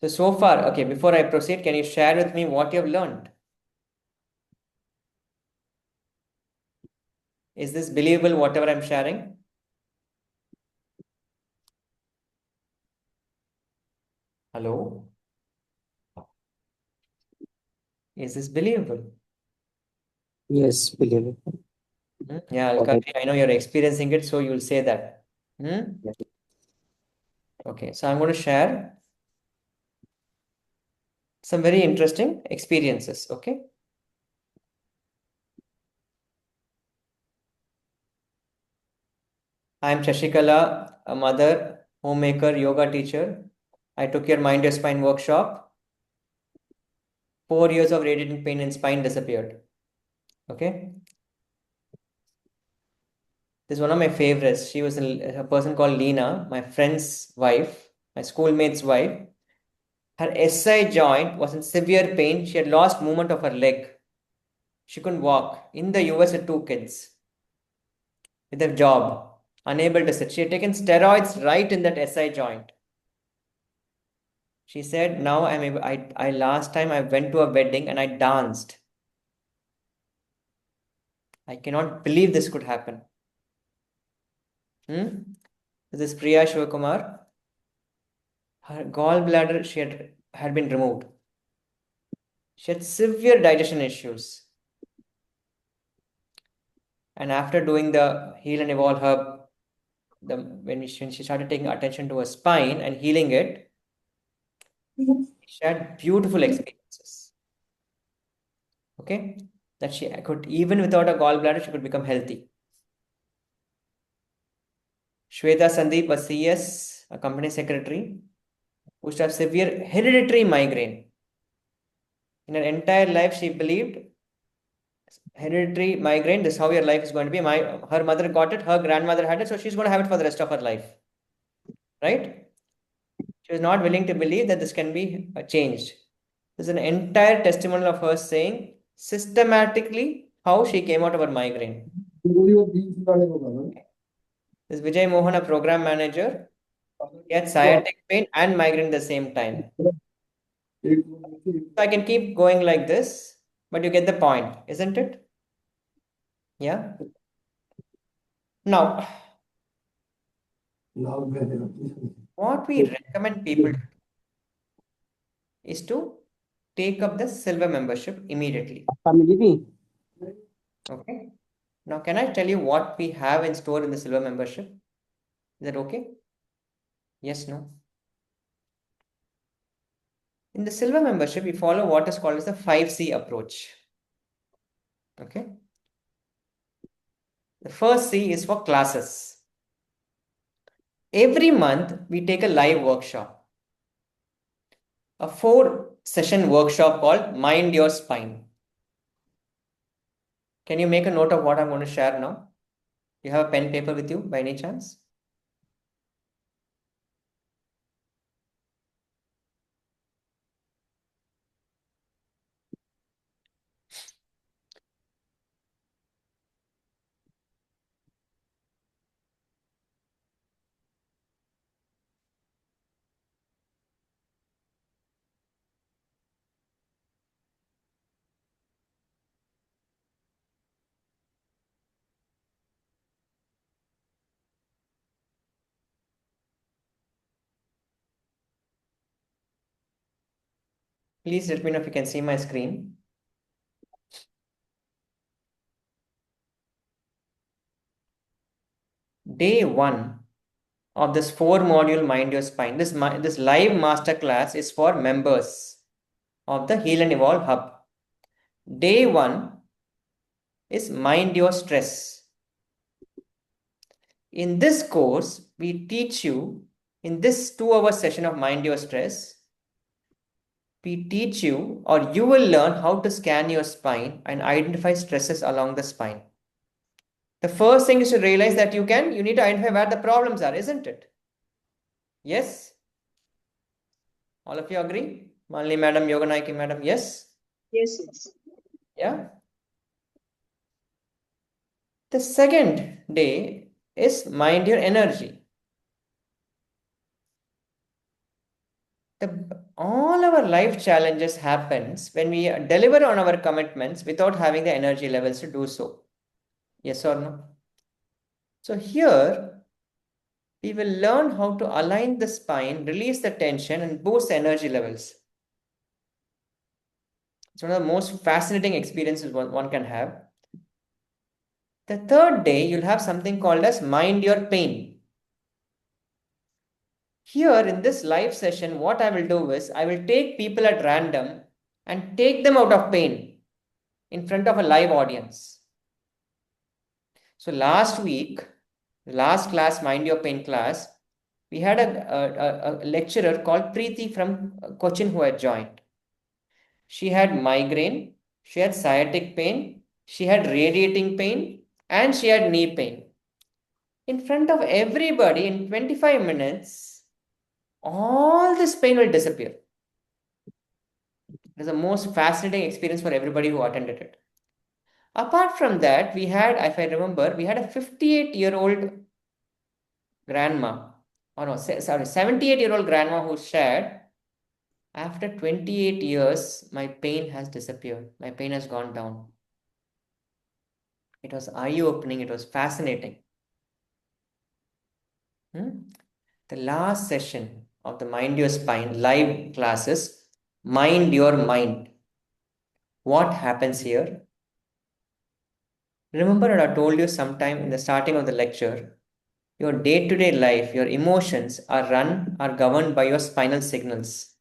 So far, okay, before I proceed, can you share with me what you have learned? Is this believable, whatever I'm sharing? Hello? Is this believable? Yes, believable. Yeah, Alkafi, I know you're experiencing it, so you'll say that. Okay, so I'm going to share some very interesting experiences, okay? I'm Shashikala, a mother, homemaker, yoga teacher. I took your Mind Your Spine workshop. 4 years of radiating pain in spine disappeared. Okay? This is one of my favorites. She was a person called Lena, my friend's wife, my schoolmate's wife. Her SI joint was in severe pain. She had lost movement of her leg. She couldn't walk. In the US, with 2 kids, with a job, unable to sit. She had taken steroids right in that SI joint. She said, now I last time I went to a wedding and I danced. I cannot believe this could happen. This is Priya Shivakumar. Her gallbladder had been removed. She had severe digestion issues. And after doing the Heal and Evolve Hub, when she started taking attention to her spine and healing it, she had beautiful experiences. Okay, that she could, even without a gallbladder, she could become healthy. Shweta Sandeep was CS, a company secretary, who used to have severe hereditary migraine. In her entire life, she believed hereditary migraine, this is how your life is going to be. Her mother got it, her grandmother had it, so she's going to have it for the rest of her life. Right? She was not willing to believe that this can be changed. There's an entire testimonial of her saying systematically how she came out of her migraine. This Vijay Mohan, a program manager, he had sciatic pain and migraine at the same time. So I can keep going like this, but you get the point, isn't it? Yeah. Now, what we recommend people to do is to take up the silver membership immediately. Okay. Now, can I tell you what we have in store in the silver membership? Is that okay? Yes, no? In the silver membership, we follow what is called as the 5C approach. Okay. The first C is for classes. Every month, we take a live workshop. A 4-session workshop called Mind Your Spine. Can you make a note of what I'm going to share now? You have a pen paper with you by any chance? Please let me know if you can see my screen. Day 1 of this 4-module Mind Your Spine. This live masterclass is for members of the Heal and Evolve Hub. Day 1 is Mind Your Stress. In this course, we teach you, in this 2-hour session of Mind Your Stress, we teach you, or you will learn how to scan your spine and identify stresses along the spine. The first thing is to realize that you need to identify where the problems are, isn't it? Yes? All of you agree? Malini madam, Yoga Naiki madam, yes? Yes, yes. Yeah? The second day is Mind Your Energy. All our life challenges happens when we deliver on our commitments without having the energy levels to do so. Yes or no? So here, we will learn how to align the spine, release the tension, and boost the energy levels. It's one of the most fascinating experiences one can have. The third day, you'll have something called as Mind Your Pain. Here in this live session, what I will do is, I will take people at random and take them out of pain in front of a live audience. So last week, last class, Mind Your Pain class, we had a lecturer called Preeti from Cochin who had joined. She had migraine, she had sciatic pain, she had radiating pain, and she had knee pain. In front of everybody in 25 minutes, all this pain will disappear. It was the most fascinating experience for everybody who attended it. Apart from that, we had, if I remember, we had a 58-year-old grandma, oh no, sorry, 78-year-old grandma who shared, after 28 years, my pain has disappeared. My pain has gone down. It was eye-opening. It was fascinating. The last session of the Mind Your Spine live classes, Mind Your Mind. What happens here? Remember what I told you sometime in the starting of the lecture, your day-to-day life, your emotions are governed by your spinal signals.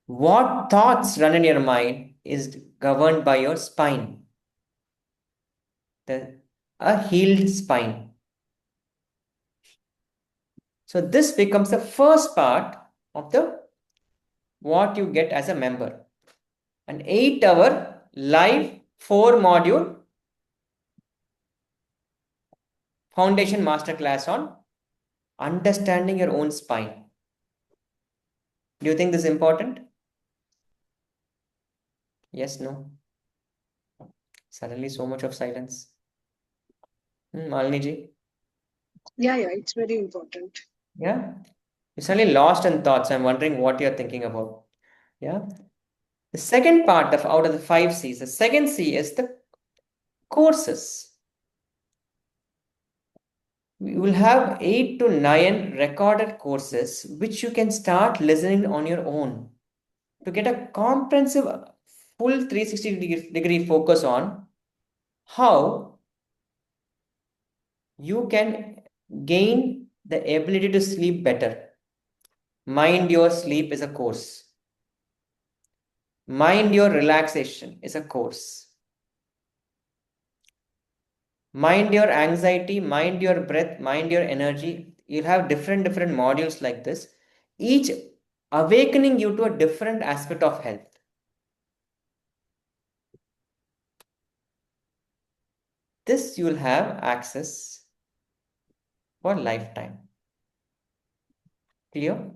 What thoughts run in your mind is governed by your spine. A healed spine. So this becomes the first part of the what you get as a member. An 8-hour live 4-module foundation masterclass on understanding your own spine. Do you think this is important? Yes, no? Suddenly so much of silence. Malini ji? Yeah, it's very important. Yeah? You're suddenly lost in thoughts. I'm wondering what you're thinking about. Yeah? The second part of out of the 5 C's, the second C is the courses. We will have 8 to 9 recorded courses which you can start listening on your own to get a comprehensive full 360-degree focus on how you can gain the ability to sleep better. Mind Your Sleep is a course. Mind Your Relaxation is a course. Mind Your Anxiety, Mind Your Breath, Mind Your Energy. You'll have different modules like this, each awakening you to a different aspect of health. This you'll have access for lifetime. Clear?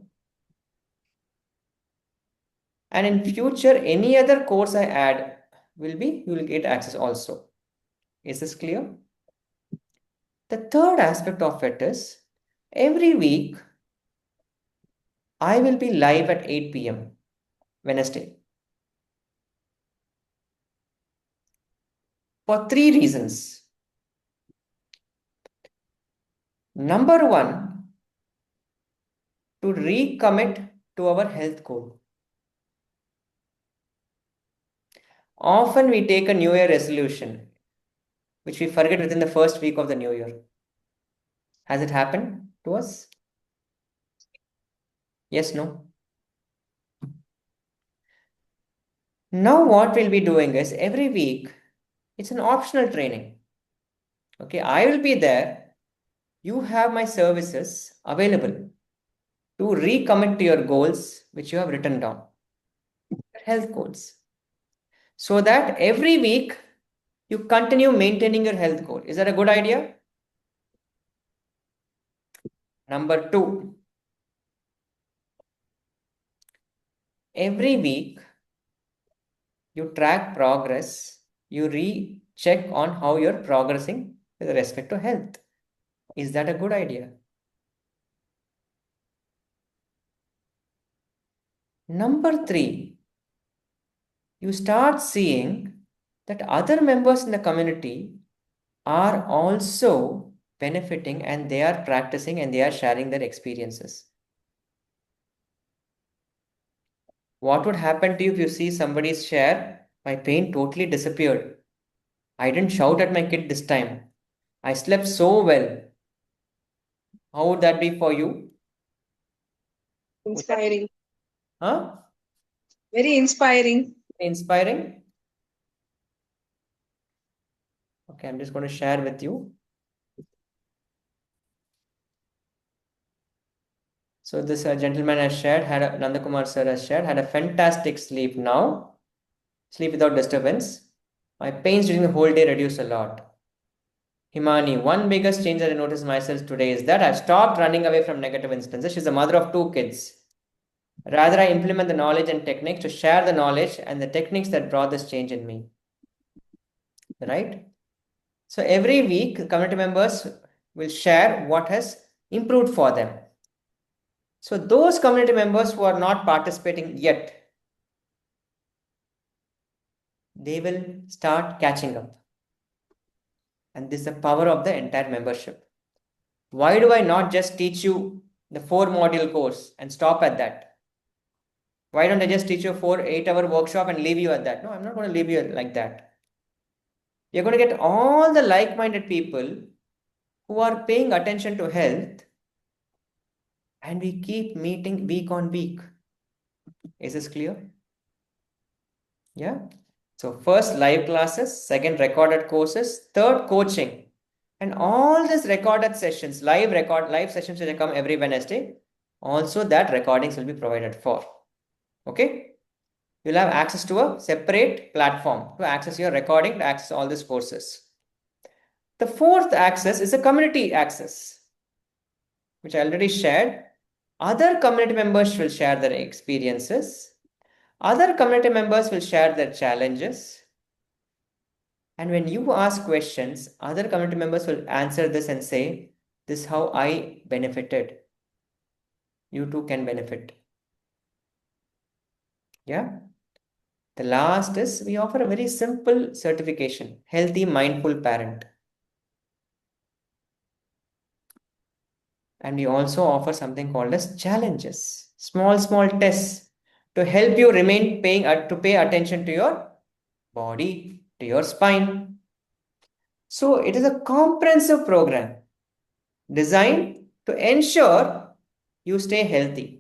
And in future, any other course I add you will get access also. Is this clear? The third aspect of it is every week I will be live at 8 p.m. Wednesday. For 3 reasons. Number 1, to recommit to our health goal. Often we take a New Year resolution, which we forget within the first week of the New Year. Has it happened to us? Yes, no? Now what we'll be doing is every week, it's an optional training. Okay, I will be there. You have my services available to recommit to your goals, which you have written down, your health goals. So that every week you continue maintaining your health goal. Is that a good idea? Number 2, every week you track progress, you recheck on how you're progressing with respect to health. Is that a good idea? Number 3, you start seeing that other members in the community are also benefiting and they are practicing and they are sharing their experiences. What would happen to you if you see somebody share, my pain totally disappeared. I didn't shout at my kid this time. I slept so well. How would that be for you? Inspiring. Huh? Very inspiring. Inspiring? Okay, I'm just going to share with you. So this gentleman has shared, Nandakumar sir has shared, had a fantastic sleep now. Sleep without disturbance. My pains during the whole day reduced a lot. Himani, one biggest change that I noticed myself today is that I've stopped running away from negative instances. She's the mother of 2 kids. Rather, I implement the knowledge and techniques to share the knowledge and the techniques that brought this change in me. Right? So every week, community members will share what has improved for them. So those community members who are not participating yet, they will start catching up. And this is the power of the entire membership. Why do I not just teach you the 4-module course and stop at that? Why don't I just teach you a 8-hour workshop and leave you at that? No, I'm not going to leave you like that. You're going to get all the like-minded people who are paying attention to health, and we keep meeting week on week. Is this clear? Yeah. So first live classes, second recorded courses, third coaching. And all these recorded sessions, live sessions which come every Wednesday, also that recordings will be provided for. Okay? You'll have access to a separate platform to access your recording, to access all these courses. The fourth access is a community access, which I already shared. Other community members will share their experiences. Other community members will share their challenges. And when you ask questions, other community members will answer this and say, this is how I benefited. You too can benefit. Yeah. The last is we offer a very simple certification, Healthy Mindful Parent. And we also offer something called as challenges, small tests to help you remain pay attention to your body, to your spine. So it is a comprehensive program designed to ensure you stay healthy.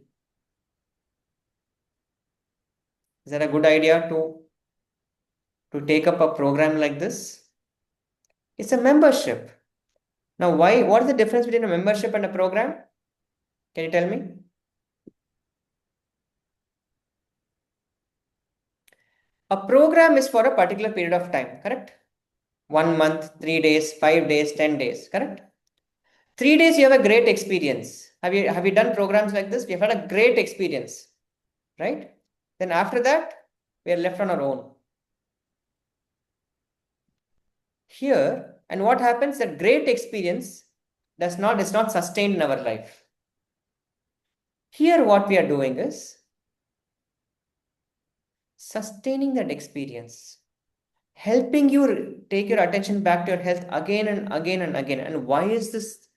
Is that a good idea to take up a program like this? It's a membership. Now, what is the difference between a membership and a program? Can you tell me? A program is for a particular period of time, correct? 1 month, 3 days, 5 days, 10 days, correct? 3 days, you have a great experience. Have you done programs like this? We have had a great experience, right? Then after that, we are left on our own. Here, and what happens, that great experience is not sustained in our life. Here, what we are doing is sustaining that experience, helping you take your attention back to your health again and again and again. And why is this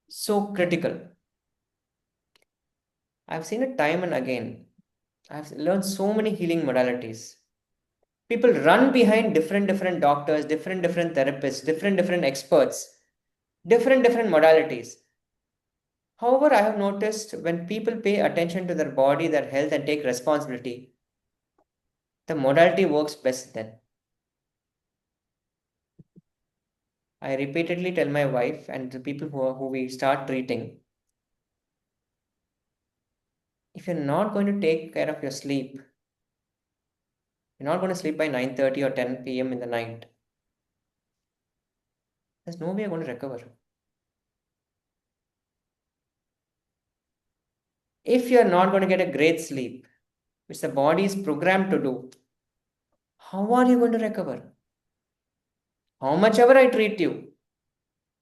so critical? I've seen it time and again. I've learned so many healing modalities. People run behind different doctors, different therapists, different experts, different modalities. However, I have noticed when people pay attention to their body, their health, and take responsibility, the modality works best then. I repeatedly tell my wife and the people who we start treating, if you're not going to take care of your sleep, you're not going to sleep by 9:30 or 10 p.m. in the night, there's no way you're going to recover. If you're not going to get a great sleep, which the body is programmed to do, how are you going to recover? How much ever I treat you,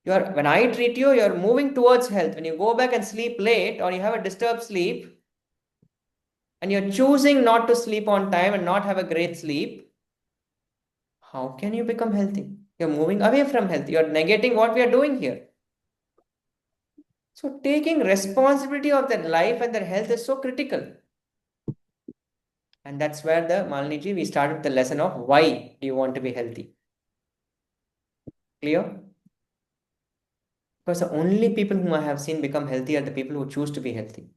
when I treat you, you're moving towards health. When you go back and sleep late or you have a disturbed sleep and you're choosing not to sleep on time and not have a great sleep, how can you become healthy? You're moving away from health. You're negating what we are doing here. So taking responsibility of their life and their health is so critical. And that's where Malini ji, we started the lesson of why do you want to be healthy? Clear? Because the only people whom I have seen become healthy are the people who choose to be healthy.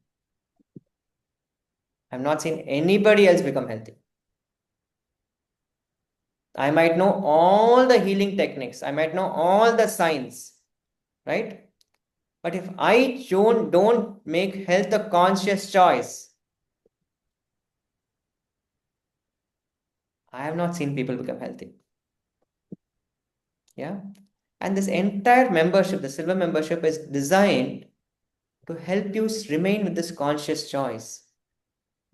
I've not seen anybody else become healthy. I might know all the healing techniques. I might know all the science, right? But if I don't make health a conscious choice, I have not seen people become healthy. Yeah. And this entire membership, the silver membership, is designed to help you remain with this conscious choice.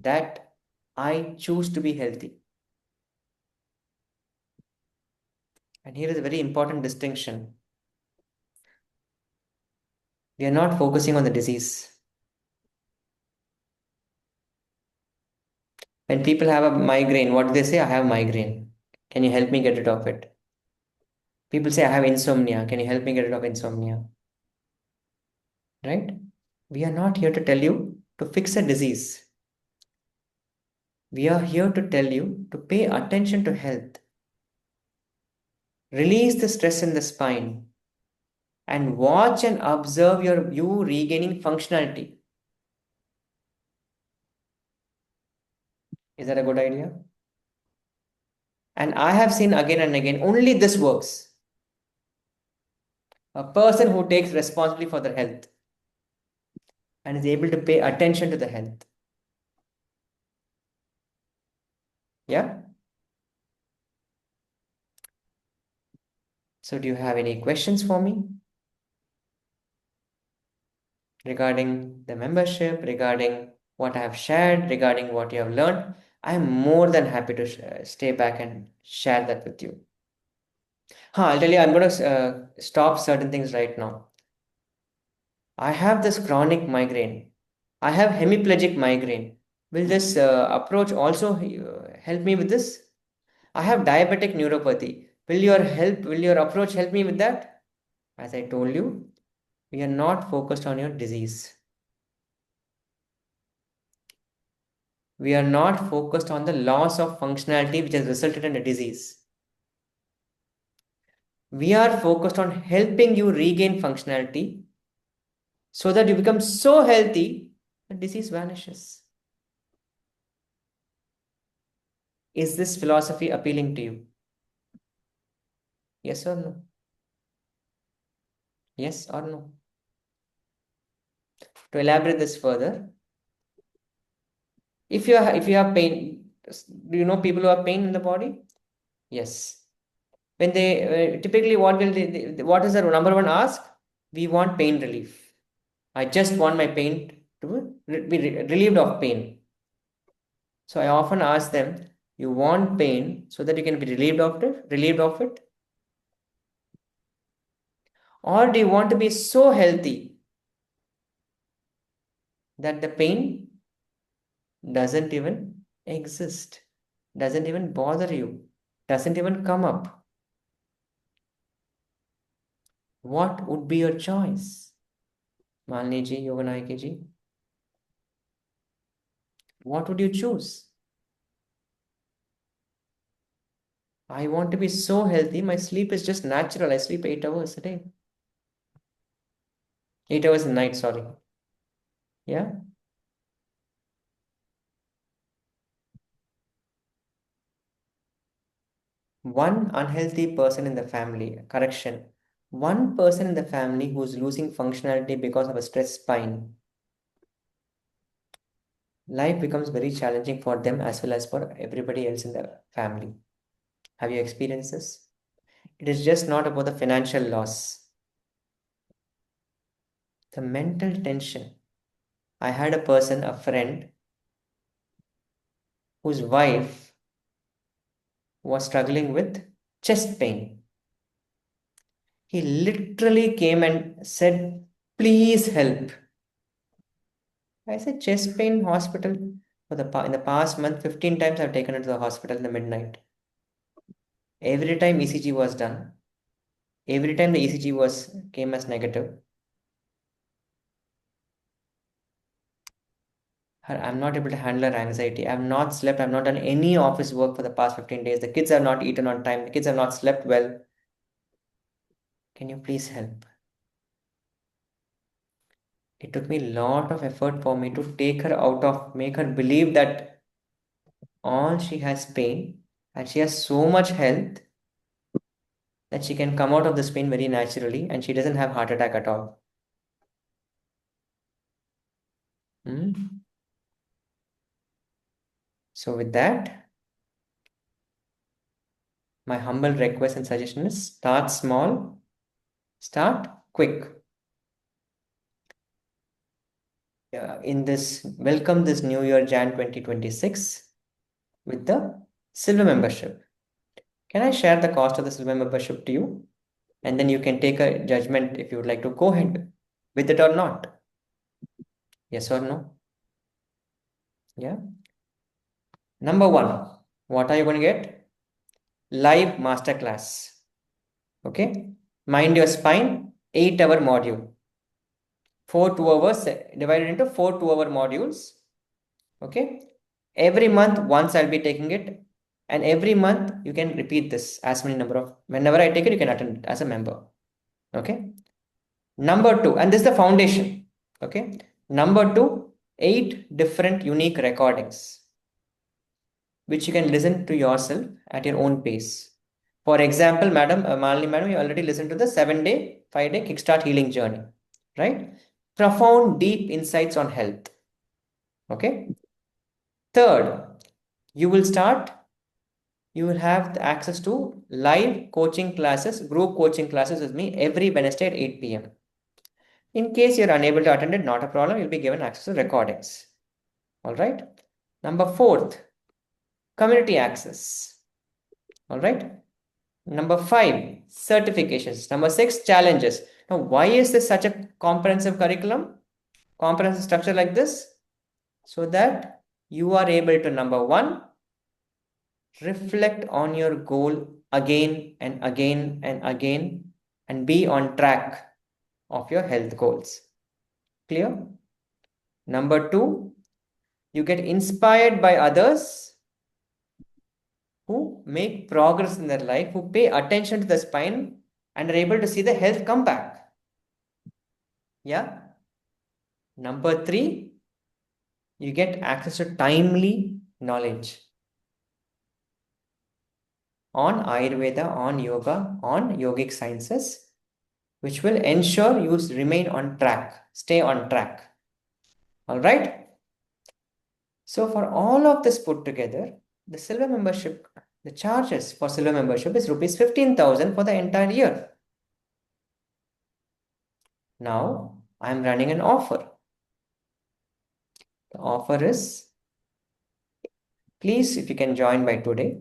that I choose to be healthy. And here is a very important distinction. We are not focusing on the disease. When people have a migraine, what do they say? I have migraine. Can you help me get rid of it? People say, I have insomnia. Can you help me get rid of insomnia? Right? We are not here to tell you to fix a disease. We are here to tell you to pay attention to health. Release the stress in the spine and watch and observe you regaining functionality. Is that a good idea? And I have seen again and again, only this works. A person who takes responsibility for their health and is able to pay attention to the health. Yeah? So do you have any questions for me regarding the membership, regarding what I have shared, regarding what you have learned? I am more than happy to stay back and share that with you. I'll tell you, I'm going to stop certain things right now. I have this chronic migraine. I have hemiplegic migraine. Will this approach also help me with this? I have diabetic neuropathy. Will your approach help me with that? As I told you, we are not focused on your disease. We are not focused on the loss of functionality which has resulted in a disease. We are focused on helping you regain functionality so that you become so healthy that disease vanishes. Is this philosophy appealing to you? Yes or no? Yes or no? To elaborate this further, if you have pain, do you know people who have pain in the body? Yes. When they typically what is the number one ask? We want pain relief. I just want my pain to be relieved of pain. So I often ask them, you want pain so that you can be relieved of it? Or do you want to be so healthy that the pain doesn't even exist, doesn't even bother you, doesn't even come up? What would be your choice? Malini ji, Yoganayaki ji, what would you choose? I want to be so healthy, my sleep is just natural. I sleep 8 hours a day. 8 hours a night, sorry. Yeah? One unhealthy person in the family, correction, one person in the family who's losing functionality because of a stress spine, life becomes very challenging for them as well as for everybody else in the family. Have you experienced this? It is just not about the financial loss, the mental tension. I had a friend, whose wife was struggling with chest pain. He literally came and said, please help. I said, chest pain hospital. In the past month, 15 times I've taken her to the hospital in the midnight. Every time ECG was done, every time the ECG came as negative, I'm not able to handle her anxiety. I've not slept. I've not done any office work for the past 15 days. The kids have not eaten on time. The kids have not slept well. Can you please help? It took me a lot of effort for me to make her believe that all she has pain and she has so much health that she can come out of this pain very naturally and she doesn't have heart attack at all. So with that, my humble request and suggestion is start small, start quick. welcome this new year, Jan 2026, with the silver membership. Can I share the cost of the silver membership to you? And then you can take a judgment if you would like to go ahead with it or not. Yes or no? Yeah. Number one, what are you going to get? Live masterclass. Okay. Mind your spine, 8-hour module. 4 2 hours divided into 4 2-hour modules. Okay. Every month, once I'll be taking it. And every month, you can repeat this as many number of, whenever I take it, you can attend it as a member. Okay. Number two, and this is the foundation. Okay. Number two, 8 different unique recordings, which you can listen to yourself at your own pace. For example, Malini madam, you already listened to the 7-day, 5-day Kickstart Healing Journey, right? Profound, deep insights on health. Okay. Third, you will have the access to live coaching classes, group coaching classes with me every Wednesday at 8 p.m. In case you're unable to attend it, not a problem. You'll be given access to recordings. All right. Number 4, community access. All right. Number 5, certifications. Number 6, challenges. Now, why is this such a comprehensive curriculum? Comprehensive structure like this? So that you are able to, number 1, reflect on your goal again and again and again and be on track of your health goals. Clear? Number 2, you get inspired by others who make progress in their life, who pay attention to the spine and are able to see the health come back. Yeah. Number 3, you get access to timely knowledge on Ayurveda, on yoga, on yogic sciences, which will ensure you remain on track, stay on track. All right. So for all of this put together, the silver membership, the charges for silver membership is rupees 15,000 for the entire year. Now I'm running an offer. The offer is, please, if you can join by today,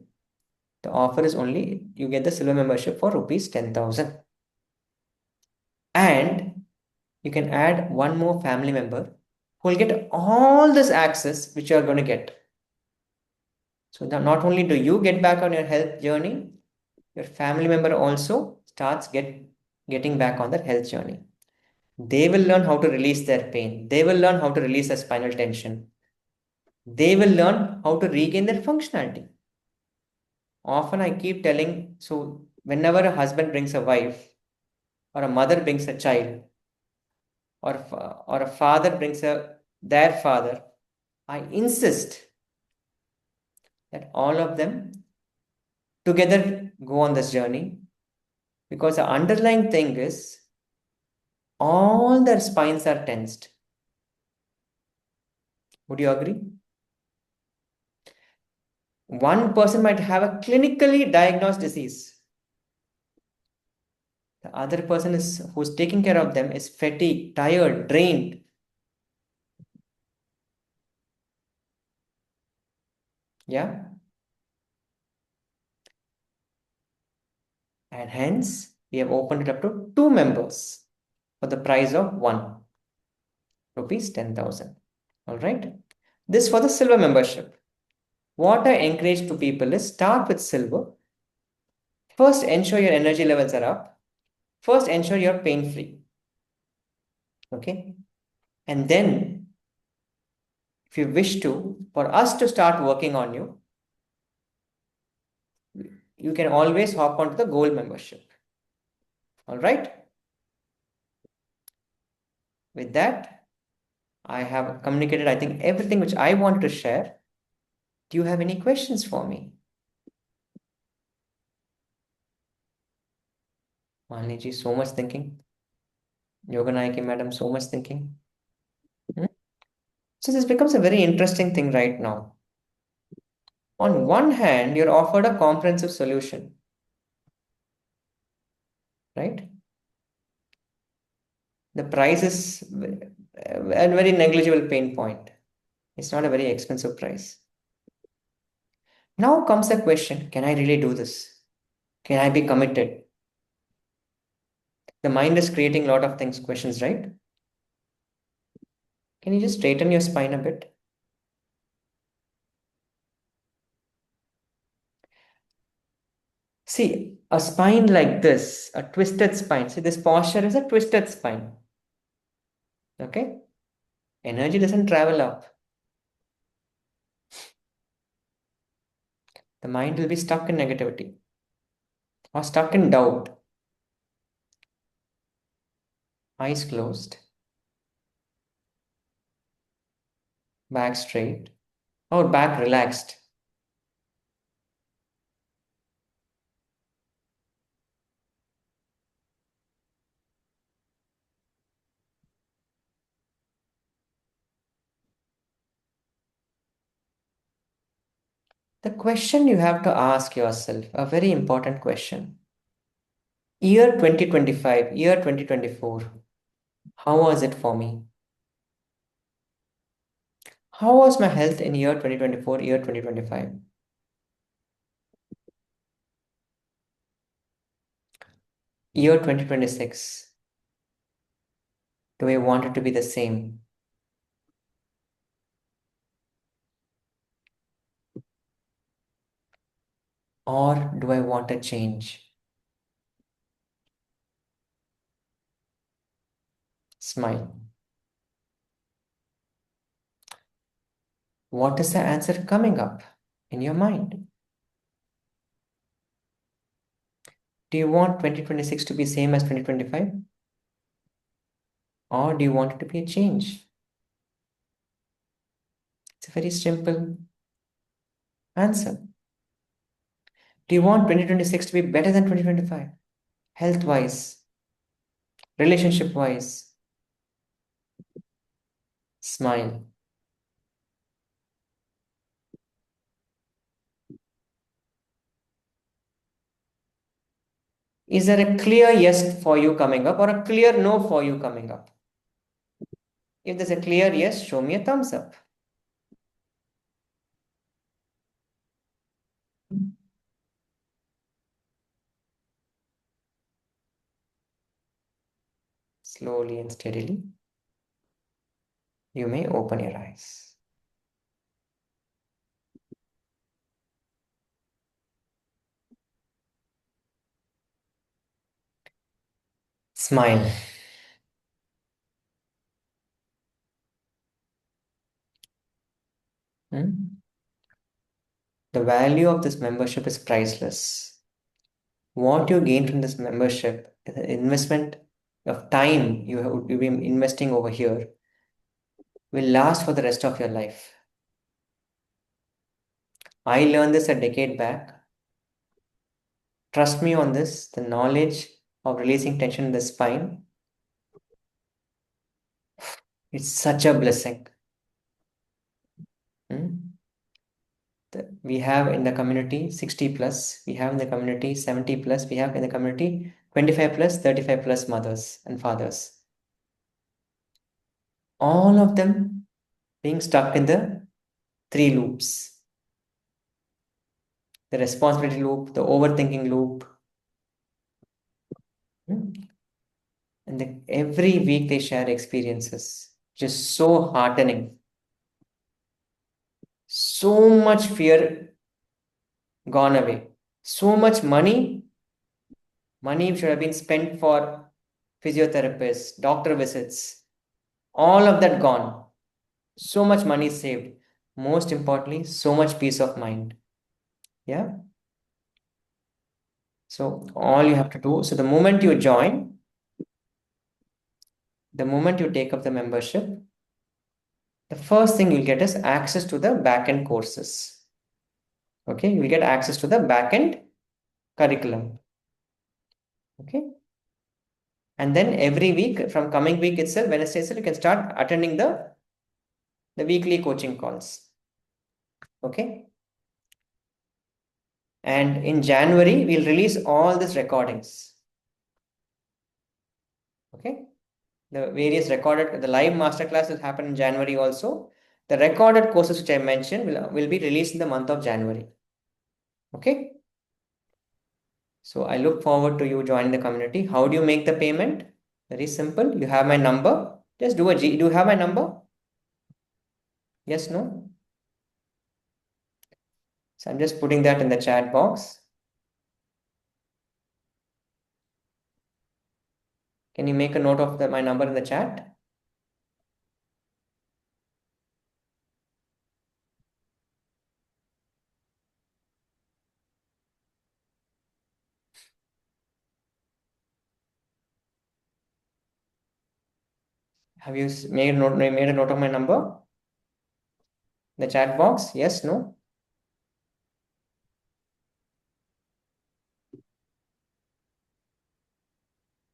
the offer is only, you get the silver membership for rupees 10,000. And you can add one more family member who will get all this access which you are going to get. So that not only do you get back on your health journey, your family member also starts getting back on their health journey. They will learn how to release their pain. They will learn how to release their spinal tension. They will learn how to regain their functionality. Often I keep telling, so whenever a husband brings a wife, or a mother brings a child, or a father brings their father, I insist that all of them together go on this journey, because the underlying thing is all their spines are tensed. Would you agree? One person might have a clinically diagnosed disease. The other person who's taking care of them is fatigued, tired, drained. Yeah. And hence, we have opened it up to 2 members for the price of 1, rupees 10,000. All right. This for the silver membership. What I encourage to people is start with silver. First, ensure your energy levels are up. First, ensure you're pain-free. Okay. And then, if you wish for us to start working on you, you can always hop onto the gold membership. All right. With that, I have communicated, I think, everything which I wanted to share. Do you have any questions for me? Malini ji, so much thinking. Yoga Nayaki madam, so much thinking. So this becomes a very interesting thing right now. On one hand, you're offered a comprehensive solution, right? The price is a very negligible pain point. It's not a very expensive price. Now comes the question, can I really do this? Can I be committed? The mind is creating a lot of things, questions, right? Can you just straighten your spine a bit? See, a spine like this, a twisted spine. See, this posture is a twisted spine. Okay? Energy doesn't travel up. The mind will be stuck in negativity or stuck in doubt. Eyes closed, back straight, or back relaxed. The question you have to ask yourself, a very important question. Year 2025, year 2024, how was it for me? How was my health in year 2024, year 2025? Year 2026, do I want it to be the same? Or do I want a change? Smile. What is the answer coming up in your mind? Do you want 2026 to be same as 2025? Or do you want it to be a change? It's a very simple answer. Do you want 2026 to be better than 2025? Health-wise, relationship-wise? Smile. Is there a clear yes for you coming up or a clear no for you coming up? If there's a clear yes, show me a thumbs up. Slowly and steadily, you may open your eyes. Smile. The value of this membership is priceless. What you gain from this membership is an investment of time you'll be investing over here will last for the rest of your life. I learned this a decade back. Trust me on this, the knowledge of releasing tension in the spine, it's such a blessing. We have in the community 60 plus, we have in the community 70 plus, we have in the community 25 plus, 35 plus mothers and fathers. All of them being stuck in the 3 loops. The responsibility loop, the overthinking loop. And every week they share experiences, just so heartening. So much fear gone away. So much money should have been spent for physiotherapists, doctor visits, all of that gone. So much money saved. Most importantly, so much peace of mind. Yeah. So all you have to do, so the moment you join, the moment you take up the membership, the first thing you'll get is access to the backend courses. Okay, you'll get access to the backend curriculum. Okay. And then every week, from coming week itself, Wednesday itself, you can start attending the weekly coaching calls. Okay. And in January, we'll release all these recordings. Okay. The various recorded, the live masterclass will happen in January also. The recorded courses which I mentioned will be released in the month of January. Okay. So I look forward to you joining the community. How do you make the payment? Very simple. You have my number. Just do a G. Do you have my number? Yes, no? So I'm just putting that in the chat box. Can you make a note of my number in the chat? Have you made a note of my number? The chat box? Yes, no?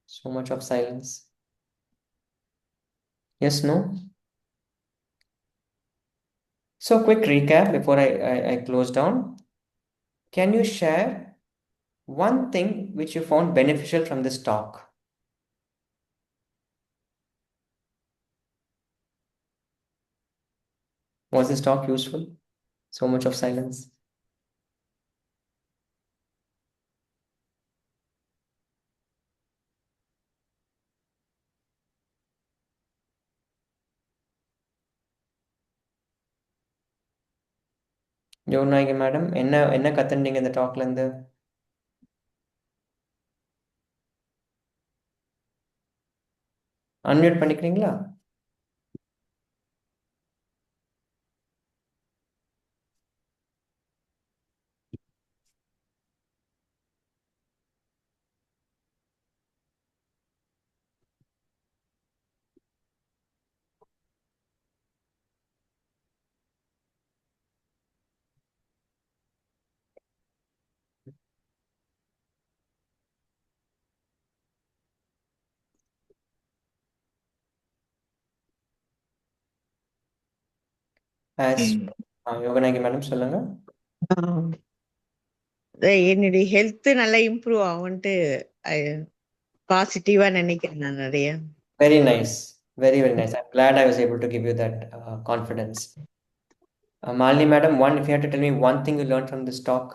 So much of silence. Yes, no? So quick recap before I close down. Can you share one thing which you found beneficial from this talk? Was this talk useful? So much of silence. Jonayaki madam என்ன கத்துனீங்க இந்த டாக்ல இருந்து? Unmute பண்ணிக்கிறீங்களா? As Yoganayaki madam சொல்லுங்க. என்னுடைய health நல்லா improve ஆகும்ட்டு பாசிட்டிவா நினைக்கிறேன் நான் நிறைய. Very nice. Very, very nice. I'm glad I was able to give you that confidence. Malini madam, if you had to tell me one thing you learned from this talk.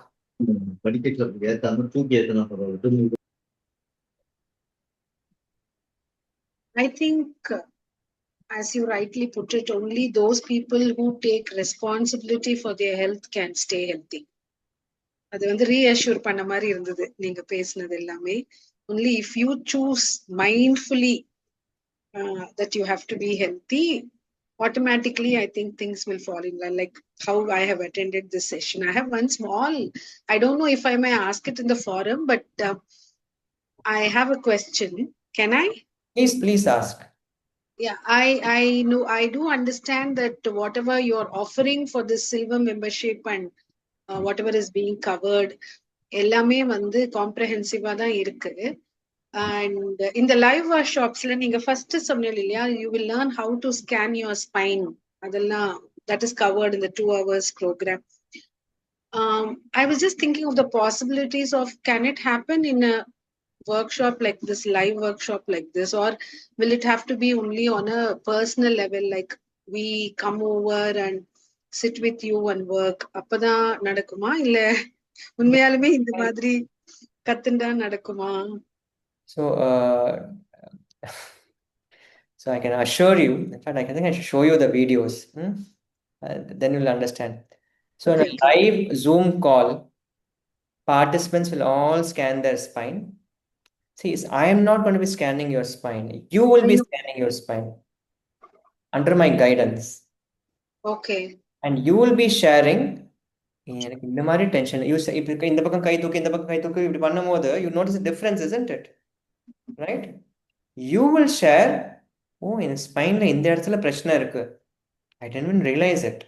I think, as you rightly put it, only those people who take responsibility for their health can stay healthy. அது வந்து reassure பண்ண மாதிரி இருந்தது நீங்க பேசினது எல்லாமே. Only if you choose mindfully that you have to be healthy, automatically I think things will fall in line, like how I have attended this session. I have one small, I don't know if I may ask it in the forum, but I have a question. Can I? Please ask. Yeah, I know, I do understand that whatever you're offering for this silver membership and whatever is being covered, எல்லாமே வந்து காம்ப்ரஹென்சிவா தான் இருக்கு. And in the live workshops நீங்க first சொன்னீங்க இல்லையா, you will learn how to scan your spine. அதெல்லாம் that is covered in the 2 hours program. I was just thinking of the possibilities of, can it happen in a workshop like this, live workshop like this, or will it have to be only on a personal level, like we come over and sit with you and work? அப்பதான் நடக்குமா இல்ல உண்மையாலுமே இந்த மாதிரி கத்துண்டா நடக்குமா? So so I can assure you, in fact, I think I should show you the videos. Then you'll understand. So in a live Zoom call, participants will all scan their spine. See, I am not going to be scanning your spine. You will be scanning your spine under my guidance. Okay. And you will be sharing. எனக்கு இந்த மாதிரி tension இப்போ இந்த பக்கம் கை தூக்கி இந்த பக்கம் கை தூக்கி இப்படி பண்ணும்போது you notice the difference, isn't it? Right? You will share, என் ஸ்பைன்ல இந்த இடத்துல பிரச்சனை இருக்கு. I didn't even realize it.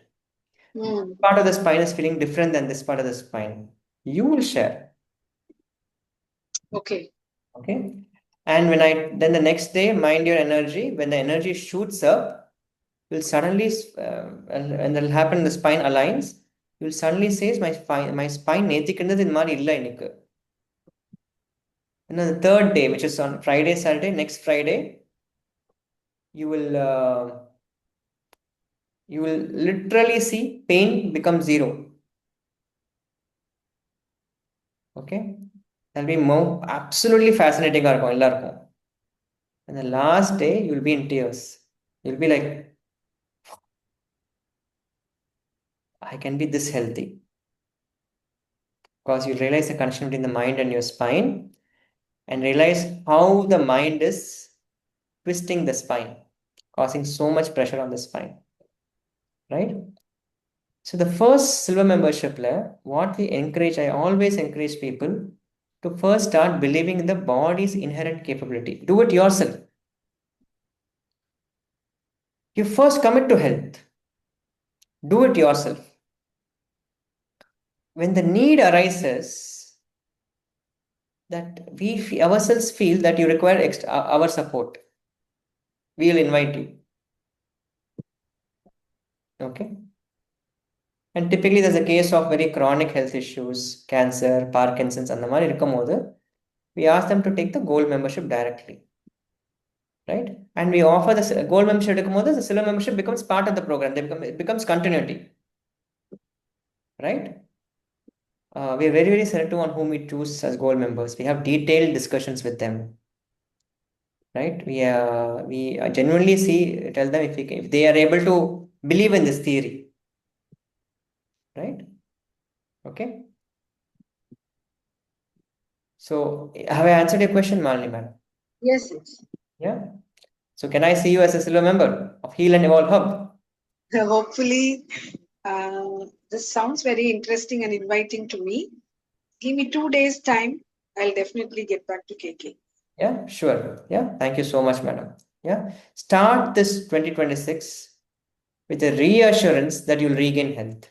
This part of the spine is feeling different than this part of the spine. You will share. Okay. And then the next day, mind your energy. When the energy shoots up, you'll suddenly, and that will happen, the spine aligns. You'll suddenly say, my spine நேத்திக்கிண்டது இந்த மாதிரி இல்லை எனக்கு. And then the third day, which is on Friday, Saturday, next Friday, you will literally see pain become zero. Okay, that'll be more absolutely fascinating. And the last day, you'll be in tears. You'll be like, I can be this healthy. Because you realize the connection between the mind and your spine, and realize how the mind is twisting the spine, causing so much pressure on the spine, right? So the first silver membership layer, I always encourage people to first start believing in the body's inherent capability. Do it yourself. You first commit to health. Do it yourself. When the need arises, that we ourselves feel that you require our support, we will invite you. Okay. And typically there's a case of very chronic health issues, cancer, Parkinson's, and the மாதிரி இருக்கும்போது we ask them to take the gold membership directly, right? And we offer the gold membership எடுக்கும்போது the silver membership becomes part of the program. It becomes continuity, right? We are very, very selective on whom we choose as gold members. We have detailed discussions with them, right? We genuinely tell them if they are able to believe in this theory, right? Okay. So have I answered your question, Malini madam? Yes, yes. Yeah. So can I see you as a silver member of Heal and Evolve Hub? Hopefully, this sounds very interesting and inviting to me. Give me 2 days time. I'll definitely get back to KK. Yeah, sure. Yeah. Thank you so much, madam. Yeah. Start this 2026 with a reassurance that you'll regain health.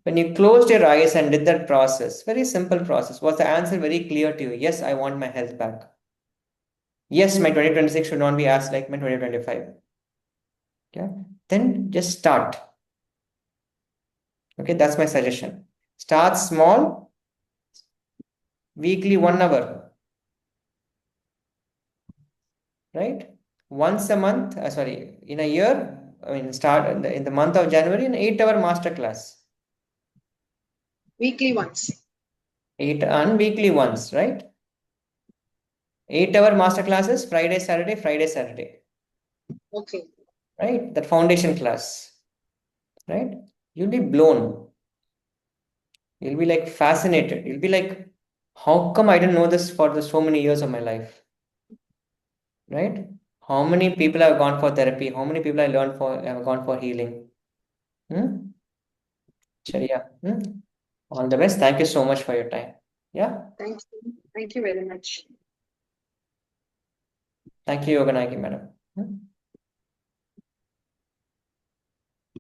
When you closed your eyes and did that process, very simple process, was the answer very clear to you? Yes, I want my health back. Yes, my 2026 should not be as like my 2025. Yeah. Then just start. Okay, that's my suggestion. Start small, weekly 1 hour, right? Once a month, in a year, start in the month of January, an 8-hour master class. Weekly once. 8 and weekly once, right? 8-hour master classes, Friday, Saturday. Okay. Right? That foundation class, right? You'll be blown. You'll be like fascinated. You'll be like, how come I didn't know this for so many years of my life? Right? How many people have gone for therapy? How many people have gone for healing? Sure, yeah. All the best. Thank you so much for your time. Yeah. Thank you. Thank you very much. Thank you, Yoganagi madam.